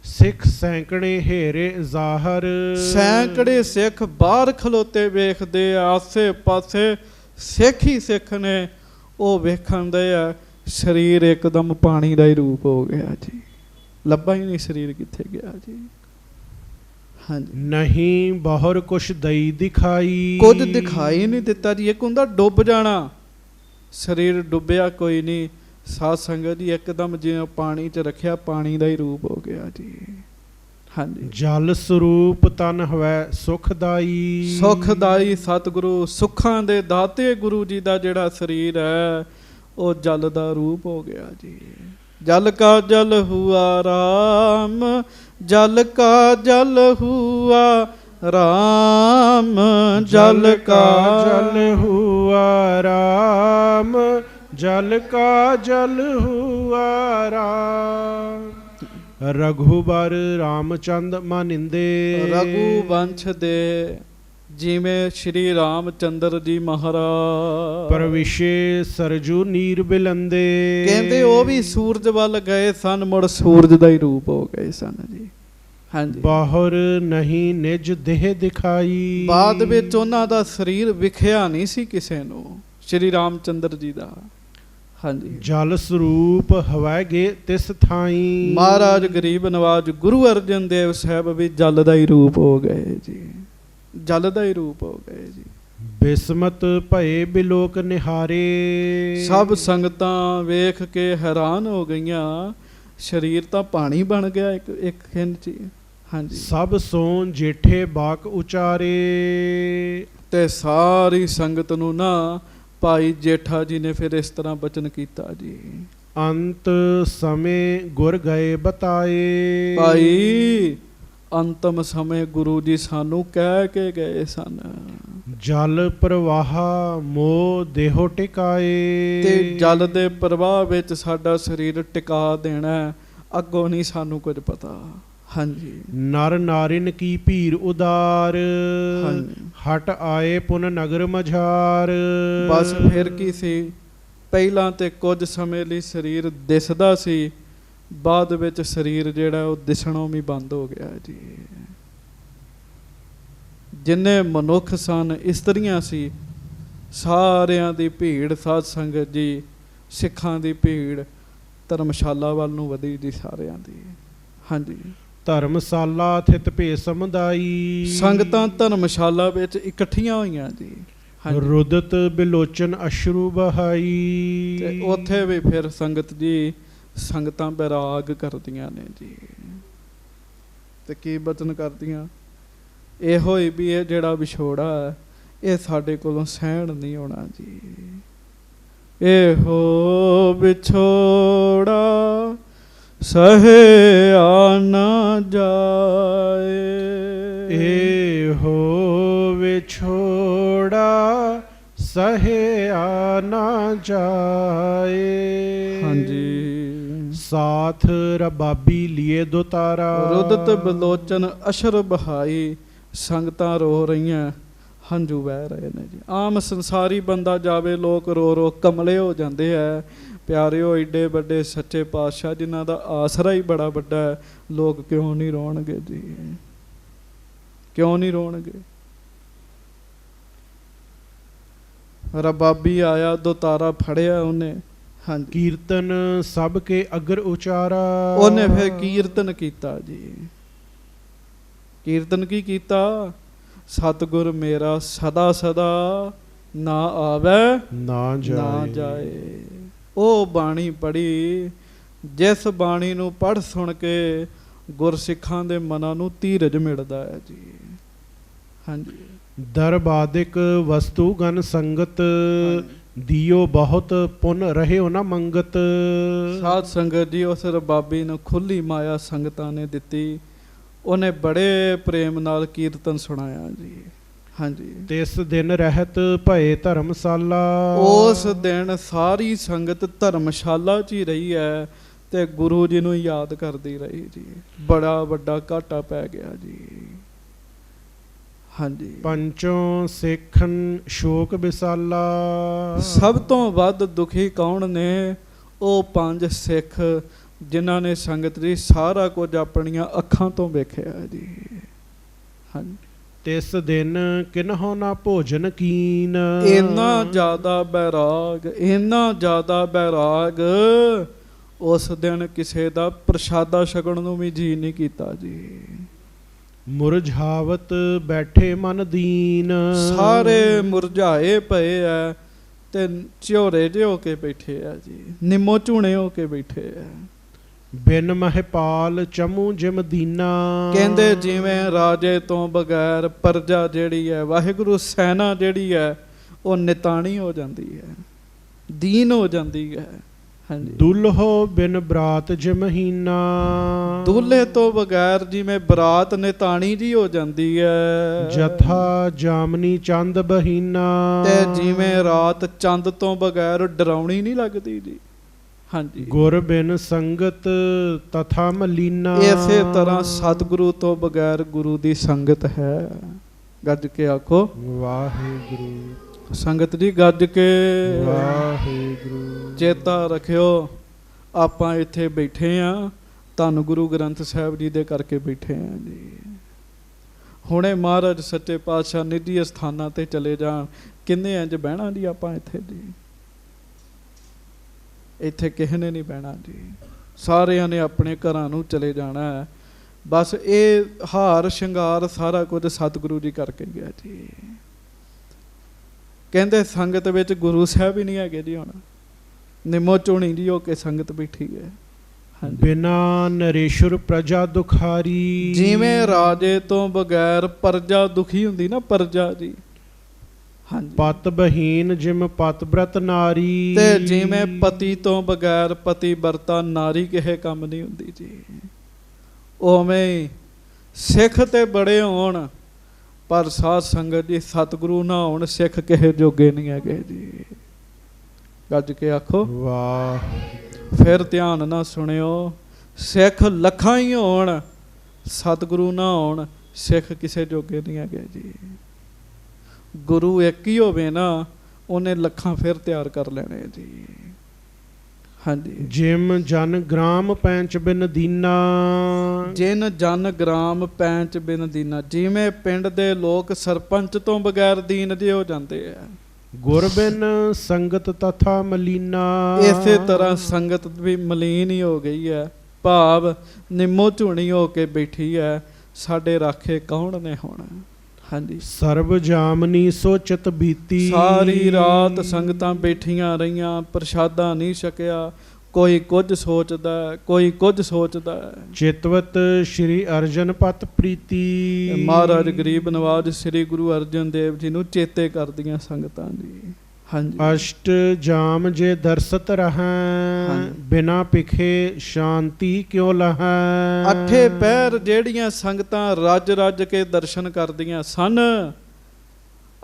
ਸਿੱਖ ਸੈਂਕੜੇ ਹੇਰੇ ਜ਼ਾਹਰ, ਸੈਂਕੜੇ ਸਿੱਖ ਬਾਹਰ ਖਲੋਤੇ ਵੇਖਦੇ ਆ, ਆਸੇ ਪਾਸੇ ਸਿੱਖ ਹੀ ਸਿੱਖ ਨੇ। ਉਹ ਵੇਖਣ ਦੇ ਆ, ਸਰੀਰ ਇੱਕਦਮ ਪਾਣੀ ਦਾ ਹੀ ਰੂਪ ਹੋ ਗਿਆ ਜੀ, ਲੱਭਾ ਹੀ ਨਹੀਂ ਸਰੀਰ ਕਿੱਥੇ ਗਿਆ ਜੀ। ਹਾਂਜੀ, ਨਹੀਂ ਬਹੁਰ ਕੁਛ ਦਈ ਦਿਖਾਈ, ਕੁਝ ਦਿਖਾਈ ਨਹੀਂ ਦਿੱਤਾ ਜੀ। ਇੱਕ ਹੁੰਦਾ ਡੁੱਬ ਜਾਣਾ, ਸਰੀਰ ਡੁੱਬਿਆ ਕੋਈ ਨਹੀਂ। ਸਾਧ ਸੰਗਤ ਜੀ ਇੱਕਦਮ ਜਿਵੇਂ ਪਾਣੀ 'ਚ ਰੱਖਿਆ, ਪਾਣੀ ਦਾ ਹੀ ਰੂਪ ਹੋ ਗਿਆ ਜੀ। ਹਾਂਜੀ, ਜਲ ਸਰੂਪ ਤਨ ਹਵੈ ਸੁਖਦਾਈ, ਸੁਖਦਾਈ ਸਤਿਗੁਰੂ ਸੁੱਖਾਂ ਦੇ ਦਾਤੇ ਗੁਰੂ ਜੀ ਦਾ ਜਿਹੜਾ ਸਰੀਰ ਹੈ ਉਹ ਜਲ ਦਾ ਰੂਪ ਹੋ ਗਿਆ ਜੀ। ਜਲ ਕਾ ਜਲ ਹੁਆ ਰਾਮ, ਜਲ ਕਾ ਜਲ ਹੁਆ ਰਾਮ, ਜਲ ਕਾ ਜਲ ਹੁਆ ਰਾਮ, ਜਲ ਕਾ ਜਲ ਹੁਆ ਰਾਮ। ਰਘੁਬਰ ਰਾਮਚੰਦ ਮਾਨਿੰਦੇ, ਰਘੂ ਵੰਸ਼ ਦੇ ਜਿਵੇਂ ਸ਼੍ਰੀ ਰਾਮਚੰਦਰ ਜੀ ਮਹਾਰਾਜ, ਪਰਵਿਸ਼ੇ ਸਰਜੂ ਨੀਰ ਬਿਲੰਦੇ। ਕਹਿੰਦੇ ਉਹ ਵੀ ਸੂਰਜ ਵੱਲ ਗਏ ਸਨ, ਮੁੜ ਸੂਰਜ ਦਾ ਹੀ ਰੂਪ ਹੋ ਗਏ ਸਨ ਜੀ। ਹਾਂਜੀ, ਬਾਹਰ ਨਹੀਂ ਨਿਜ ਦੇਹ ਦਿਖਾਈ, ਬਾਅਦ ਵਿੱਚ ਉਹਨਾਂ ਦਾ ਸਰੀਰ ਵਿਖਿਆ ਨਹੀਂ ਸੀ ਕਿਸੇ ਨੂੰ, ਸ਼੍ਰੀ ਰਾਮਚੰਦਰ ਜੀ ਦਾ। ਹਾਂਜੀ, ਜਲ ਸਰੂਪ ਹਵੈਗੇ ਤਿਸ ਥਾਈ, ਮਹਾਰਾਜ ਗਰੀਬ ਨਵਾਜ ਗੁਰੂ ਅਰਜਨ ਦੇਵ ਸਾਹਿਬ ਵੀ ਜਲ ਦਾ ਹੀ ਰੂਪ ਹੋ ਗਏ ਜੀ, ਜਲ ਦਾ ਹੀ ਰੂਪ ਹੋ ਗਏ ਜੀ। ਬਿਸਮਤ ਭਏ ਬਿਲੋਕ ਨਿਹਾਰੇ, ਸਭ ਸੰਗਤਾਂ ਵੇਖ ਕੇ ਹੈਰਾਨ ਹੋ ਗਈਆਂ, ਸਰੀਰ ਤਾਂ ਪਾਣੀ ਬਣ ਗਿਆ ਇੱਕ ਖਿੰਡ 'ਚ। ਹਾਂਜੀ, ਸਭ ਸੋਨ ਜੇਠੇ ਬਾਕ ਉਚਾਰੇ, ਤੇ ਸਾਰੀ ਸੰਗਤ ਨੂੰ ਨਾ ਭਾਈ ਜੇਠਾ ਜੀ ਨੇ ਫਿਰ ਇਸ ਤਰ੍ਹਾਂ ਬਚਨ ਕੀਤਾ ਜੀ। ਅੰਤ ਸਮੇਂ ਗੁਰ ਗਏ ਬਤਾਏ, ਭਾਈ ਅੰਤਮ ਸਮੇਂ ਗੁਰੂ ਜੀ ਸਾਨੂੰ ਕਹਿ ਕੇ ਗਏ ਸਨ, ਜਲ ਪ੍ਰਵਾਹ ਮੋ ਦੇਹੋ ਟਿਕਾਏ। ਤੇ ਜਲ ਦੇ ਪ੍ਰਵਾਹ ਵਿੱਚ ਸਾਡਾ ਸਰੀਰ ਟਿਕਾ ਦੇਣਾ, ਅੱਗੋਂ ਨਹੀਂ ਸਾਨੂੰ ਕੁਝ ਪਤਾ। ਹਾਂਜੀ, ਨਰ ਨਾਰਿਨ ਕੀ ਭੀਰ ਉਦਾਰ, ਹਾਂਜੀ, ਹਟ ਆਏ ਪੁਨ ਨਗਰ ਮਝਾਰ। ਬਸ ਫਿਰ ਕੀ ਸੀ, ਪਹਿਲਾਂ ਤੇ ਕੁਝ ਸਮੇਂ ਲਈ ਸਰੀਰ ਦਿਸਦਾ ਸੀ, ਬਾਅਦ ਵਿੱਚ ਸਰੀਰ ਜਿਹੜਾ ਉਹ ਦਿਸਣੋਂ ਵੀ ਬੰਦ ਹੋ ਗਿਆ ਜੀ। ਜਿੰਨੇ ਮਨੁੱਖ ਸਨ, ਇਸਤਰੀਆਂ ਸੀ, ਸਾਰਿਆਂ ਦੀ ਭੀੜ, ਸਾਧ ਸੰਗਤ ਜੀ ਸਿੱਖਾਂ ਦੀ ਭੀੜ ਧਰਮਸ਼ਾਲਾ ਵੱਲ ਨੂੰ ਵਧੀ ਜੀ ਸਾਰਿਆਂ ਦੀ। ਹਾਂਜੀ, ਧਰਮਸ਼ਾਲਾ ਥਿਤ ਭੇ ਸਮੁਦਾਈ, ਸੰਗਤਾਂ ਧਰਮਸ਼ਾਲਾ ਵਿੱਚ ਇਕੱਠੀਆਂ ਹੋਈਆਂ ਜੀ। ਹਾਂਜੀ, ਰੁਦਤ ਬਿਲੋਚਨ ਅਸ਼ਰੂ ਬਹਾਈ, ਤੇ ਉੱਥੇ ਵੀ ਫਿਰ ਸੰਗਤ ਜੀ ਸੰਗਤਾਂ ਬੈਰਾਗ ਕਰਦੀਆਂ ਨੇ ਜੀ। ਤੇ ਕੀ ਬਚਨ ਕਰਦੀਆਂ, ਇਹੋ ਹੀ ਵੀ ਇਹ ਜਿਹੜਾ ਵਿਛੋੜਾ ਹੈ ਇਹ ਸਾਡੇ ਕੋਲੋਂ ਸਹਿਣ ਨਹੀਂ ਹੋਣਾ ਜੀ। ਇਹੋ ਵਿਛੋੜਾ ਸਹਿਆ ਨਾ ਜਾਏ, ਇਹੋ ਵਿਛੋੜਾ ਸਹਿਆ ਨਾ ਜਾਏ। ਹਾਂਜੀ, ਸਾਥ ਰਬਾਬੀ ਲੀਏ ਦੁਤਾਰਾ, ਰੁਦਤ ਬਲੋਚਨ ਅਸ਼ਰ ਬਹਾਈ। ਸੰਗਤਾਂ ਰੋ ਰਹੀਆਂ, ਹੰਝੂ ਵਹਿ ਰਹੇ ਨੇ ਜੀ। ਆਮ ਸੰਸਾਰੀ ਬੰਦਾ ਜਾਵੇ, ਲੋਕ ਰੋ ਰੋ ਕਮਲੇ ਹੋ ਜਾਂਦੇ ਹੈ। ਪਿਆਰਿਓ, ਏਡੇ ਵੱਡੇ ਸੱਚੇ ਪਾਤਸ਼ਾਹ ਜਿਨ੍ਹਾਂ ਦਾ ਆਸਰਾ ਹੀ ਬੜਾ ਵੱਡਾ ਹੈ, ਲੋਕ ਕਿਉਂ ਨਹੀਂ ਰੋਣਗੇ ਜੀ, ਕਿਉਂ ਨਹੀਂ ਰੋਣਗੇ। ਰਬਾਬੀ ਆਇਆ, ਦੁਤਾਰਾ ਫੜਿਆ ਉਹਨੇ। ਹਾਂਜੀ, ਕੀਰਤਨ ਸਭ ਕੇ ਅਗਰ ਉਚਾਰਾ, ਉਹਨੇ ਫਿਰ ਕੀਰਤਨ ਕੀਤਾ ਜੀ। ਕੀਰਤਨ ਕੀ ਕੀਤਾ, ਸਤਿਗੁਰ ਮੇਰਾ ਸਦਾ ਸਦਾ ਨਾ ਆਵੇ ਨਾ ਜਾਏ। ਉਹ ਬਾਣੀ ਪੜ੍ਹੀ, ਜਿਸ ਬਾਣੀ ਨੂੰ ਪੜ੍ਹ ਸੁਣ ਕੇ ਗੁਰਸਿੱਖਾਂ ਦੇ ਮਨਾਂ ਨੂੰ ਧੀਰਜ ਮਿਲਦਾ ਹੈ ਜੀ। ਹਾਂਜੀ, ਦਰਬਾਦਿਕ ਵਸਤੂ ਗਨ ਸੰਗਤ, ਦਿਓ ਬਹੁਤ ਪੁੰਨ ਰਹਿਓ ਨਾ ਮੰਗਤ। ਸਾਧ ਸੰਗਤ ਜੀ ਉਸ ਰਬਾਬੀ ਨੂੰ ਖੁੱਲੀ ਮਾਇਆ ਸੰਗਤਾਂ ਨੇ ਦਿੱਤੀ, ਉਹਨੇ ਬੜੇ ਪ੍ਰੇਮ ਨਾਲ ਕੀਰਤਨ ਸੁਣਾਇਆ ਜੀ। ਹਾਂਜੀ, ਤਿਸ ਦਿਨ ਰਹਿਤ ਭਏ ਧਰਮਸ਼ਾਲਾ, ਉਸ ਦਿਨ ਸਾਰੀ ਸੰਗਤ ਧਰਮਸ਼ਾਲਾ 'ਚ ਹੀ ਰਹੀ ਹੈ। ਤੇ ਗੁਰੂ ਜੀ ਨੂੰ ਯਾਦ ਕਰਦੀ ਰਹੀ ਜੀ। ਬੜਾ ਵੱਡਾ ਘਾਟਾ ਪੈ ਗਿਆ ਜੀ। ਹਾਂਜੀ। ਪੰਚੋਂ ਸਿੱਖਨ ਸ਼ੋਕ ਵਿਸਾਲਾ। ਸਭ ਤੋਂ ਵੱਧ ਦੁਖੀ ਕੌਣ ਨੇ? ਉਹ 5 ਸਿੱਖ ਜਿਨ੍ਹਾਂ ਨੇ ਸੰਗਤ ਜੀ ਸਾਰਾ ਕੁਝ ਆਪਣੀਆਂ ਅੱਖਾਂ ਤੋਂ ਵੇਖਿਆ ਜੀ। ਹਾਂਜੀ। ਤਿਸ ਦਿਨ ਕਿਨਹੁ ਨਾ ਭੋਜਨ ਕੀਨ। ਇੰਨਾ ਜ਼ਿਆਦਾ ਬੈਰਾਗ, ਇੰਨਾ ਜ਼ਿਆਦਾ ਬੈਰਾਗ, ਉਸ ਦਿਨ ਕਿਸੇ ਦਾ ਪ੍ਰਸ਼ਾਦਾ ਛਕਣ ਨੂੰ ਵੀ ਜੀ ਨਹੀਂ ਕੀਤਾ ਜੀ। ਮੁਰਝਾਵਤ ਬੈਠੇ ਮਨ ਦੀਨ। ਸਾਰੇ ਮੁਰਝਾਏ ਪਏ ਆ ਤੇ ਝਿਉਰੇ ਜਿਹੇ ਹੋ ਕੇ ਬੈਠੇ ਆ ਜੀ, ਨਿੰਮੋ ਝੂਣੇ ਹੋ ਕੇ ਬੈਠੇ ਆ। ਬਿਨ ਮਹਿਪਾਲ ਚਮੂ ਜਿਮ ਦੀਨਾ। ਕਹਿੰਦੇ ਜਿਵੇਂ ਰਾਜੇ ਤੋਂ ਬਗੈਰ ਪਰਜਾ ਜਿਹੜੀ ਹੈ, ਵਾਹਿਗੁਰੂ ਸੈਨਾ ਜਿਹੜੀ ਹੈ, ਉਹ ਨਿਤਾਣੀ ਹੋ ਜਾਂਦੀ ਹੈ, ਦੀਨ ਹੋ ਜਾਂਦੀ ਹੈ। ਹਾਂਜੀ। ਦੁਲਹੋ ਬਿਨ ਬਰਾਤ ਜਿਮਹੀਨਾ। ਦੁੱਲੇ ਤੋਂ ਬਗੈਰ ਜਿਵੇਂ ਬਰਾਤ ਨਿਤਾਣੀ ਜੀ ਹੋ ਜਾਂਦੀ ਹੈ। ਜਥਾ ਜਾਮਨੀ ਚੰਦ ਬਹੀਨਾ। ਤੇ ਜਿਵੇਂ ਰਾਤ ਚੰਦ ਤੋਂ ਬਗੈਰ ਡਰਾਉਣੀ ਨਹੀਂ ਲੱਗਦੀ ਜੀ। ਹਾਂਜੀ। ਗੁਰ ਬਿਨ ਸੰਗਤ ਤਥਾ ਮਲੀਨਾ। ਇਸੇ ਤਰ੍ਹਾਂ ਸਤਿਗੁਰੂ ਤੋਂ ਬਗੈਰ ਗੁਰੂ ਦੀ ਸੰਗਤ ਹੈ। ਗੱਜ ਕੇ ਆਖੋ ਵਾਹਿਗੁਰੂ। ਸੰਗਤ ਜੀ ਗੱਜ ਕੇ ਵਾਹਿਗੁਰੂ। ਚੇਤਾ ਰੱਖਿਓ, ਆਪਾਂ ਇੱਥੇ ਬੈਠੇ ਆ ਧੰਨ ਗੁਰੂ ਗ੍ਰੰਥ ਸਾਹਿਬ ਜੀ ਦੇ ਕਰਕੇ ਬੈਠੇ ਆ ਜੀ। ਹੁਣੇ ਮਹਾਰਾਜ ਸੱਚੇ ਪਾਤਸ਼ਾਹ ਨਿੱਜੀ ਸਥਾਨਾਂ ਤੇ ਚਲੇ ਜਾਣ, ਕਿੰਨੇ ਇੰਜ ਬਹਿਣਾ ਜੀ ਆਪਾਂ ਇੱਥੇ ਜੀ। ਇੱਥੇ ਕਿਸੇ ਨੇ ਨਹੀਂ ਬਹਿਣਾ ਜੀ, ਸਾਰਿਆਂ ਨੇ ਆਪਣੇ ਘਰਾਂ ਨੂੰ ਚਲੇ ਜਾਣਾ ਹੈ। ਬਸ ਇਹ ਹਾਰ ਸ਼ਿੰਗਾਰ ਸਾਰਾ ਕੁਝ ਸਤਿਗੁਰੂ ਜੀ ਕਰਕੇ ਗਿਆ ਜੀ। ਕਹਿੰਦੇ ਸੰਗਤ ਵਿੱਚ ਗੁਰੂ ਸਾਹਿਬ ਹੀ ਨਹੀਂ ਹੈਗੇ ਜੀ। ਹੁਣ ਨਿੰਮੋ ਝੂਣੀ ਜੀ ਹੋ ਕੇ ਸੰਗਤ ਬੈਠੀ ਹੈ। ਬਿਨਾ ਨਰੇਸ਼ੁਰ ਪ੍ਰਜਾ ਦੁਖਾਰੀ। ਜਿਵੇਂ ਰਾਜੇ ਤੋਂ ਬਗੈਰ ਪ੍ਰਜਾ ਦੁਖੀ ਹੁੰਦੀ ਨਾ, ਪ੍ਰਜਾ ਜੀ। ਹਾਂਜੀ। ਪਤ ਬਹੀਨ ਜਿਮ ਪਤ ਬ੍ਰਤ ਨਾਰੀ। ਤੇ ਜਿਵੇਂ ਪਤੀ ਤੋਂ ਬਗੈਰ ਪਤੀ ਵਰਤਾ ਨਾਰੀ ਕਿਸੇ ਕੰਮ ਨਹੀਂ ਹੁੰਦੀ ਜੀ। ਉਵੇਂ ਸਿੱਖ ਤੇ ਬੜੇ ਹੋਣ ਪਰ ਸਾਧ ਸੰਗਤ ਜੀ ਸਤਿਗੁਰੂ ਨਾ ਹੋਣ, ਸਿੱਖ ਕਿਸੇ ਜੋਗੇ ਨਹੀਂ ਹੈਗੇ ਜੀ। ਗੱਜ ਕੇ ਆਖੋ ਵਾਹ। ਫਿਰ ਧਿਆਨ ਨਾਲ ਸੁਣਿਓ, ਸਿੱਖ ਲੱਖਾਂ ਹੀ ਹੋਣ, ਸਤਿਗੁਰੂ ਨਾ ਹੋਣ, ਸਿੱਖ ਕਿਸੇ ਜੋਗੇ ਨਹੀਂ ਹੈਗੇ ਜੀ। ਗੁਰੂ ਇੱਕ ਹੀ ਹੋਵੇ ਨਾ, ਉਹਨੇ ਲੱਖਾਂ ਫਿਰ ਤਿਆਰ ਕਰ ਲੈਣੇ ਜੀ। ਹਾਂਜੀ। ਜਿਮ ਜਨ ਗ੍ਰਾਮ ਪੈਂਚ ਬਿਨ ਦੀਨਾ। ਜਿਨ ਜਨ ਗ੍ਰਾਮ ਪੈਂਚ ਬਿਨ ਦੀਨਾ। ਜਿਵੇਂ ਪਿੰਡ ਦੇ ਲੋਕ ਸਰਪੰਚ ਤੋਂ ਬਗੈਰ ਦੀਨ ਜਿਹੇ ਹੋ ਜਾਂਦੇ ਆ। ਗੁਰ ਬਿਨ ਸੰਗਤ ਤਥਾ ਮਲੀਨਾ। ਇਸੇ ਤਰ੍ਹਾਂ ਸੰਗਤ ਵੀ ਮਲੀਨ ਹੀ ਹੋ ਗਈ ਹੈ, ਭਾਵ ਨਿੰਮੋ ਝੂਣੀ ਹੋ ਕੇ ਬੈਠੀ ਹੈ। ਸਾਡੇ ਰਾਖੇ ਕੌਣ ਨੇ ਹੁਣ? ਹਾਂਜੀ। ਸਰਬ ਜਾਮਨੀ ਸੋਚਤ ਬੀਤੀ। ਸਾਰੀ ਰਾਤ ਸੰਗਤਾਂ ਬੈਠੀਆਂ ਰਹੀਆਂ, ਪ੍ਰਸ਼ਾਦਾ ਨਹੀਂ ਛਕਿਆ। ਕੋਈ ਕੁਝ ਸੋਚਦਾ, ਕੋਈ ਕੁਝ ਸੋਚਦਾ। ਚਿਤਵਤ ਸ਼੍ਰੀ ਅਰਜਨ ਪਤ ਪ੍ਰੀਤੀ। ਮਹਾਰਾਜ ਗਰੀਬ ਨਵਾਜ ਸ੍ਰੀ ਗੁਰੂ ਅਰਜਨ ਦੇਵ ਜੀ ਨੂੰ ਚੇਤੇ ਕਰਦੀਆਂ ਸੰਗਤਾਂ ਜੀ। ਹਾਂਜੀ। ਅਸ਼ਟ ਜਾਮ ਜੇ ਦਰਸਤ ਰਹੈ, ਬਿਨਾ ਪਿਖੇ ਸ਼ਾਂਤੀ ਕਿਉ ਲਹੈ। 8 ਪਹਿਰ ਜਿਹੜੀਆਂ ਸੰਗਤਾਂ ਰੱਜ ਰੱਜ ਕੇ ਦਰਸ਼ਨ ਕਰਦੀਆਂ ਸਨ,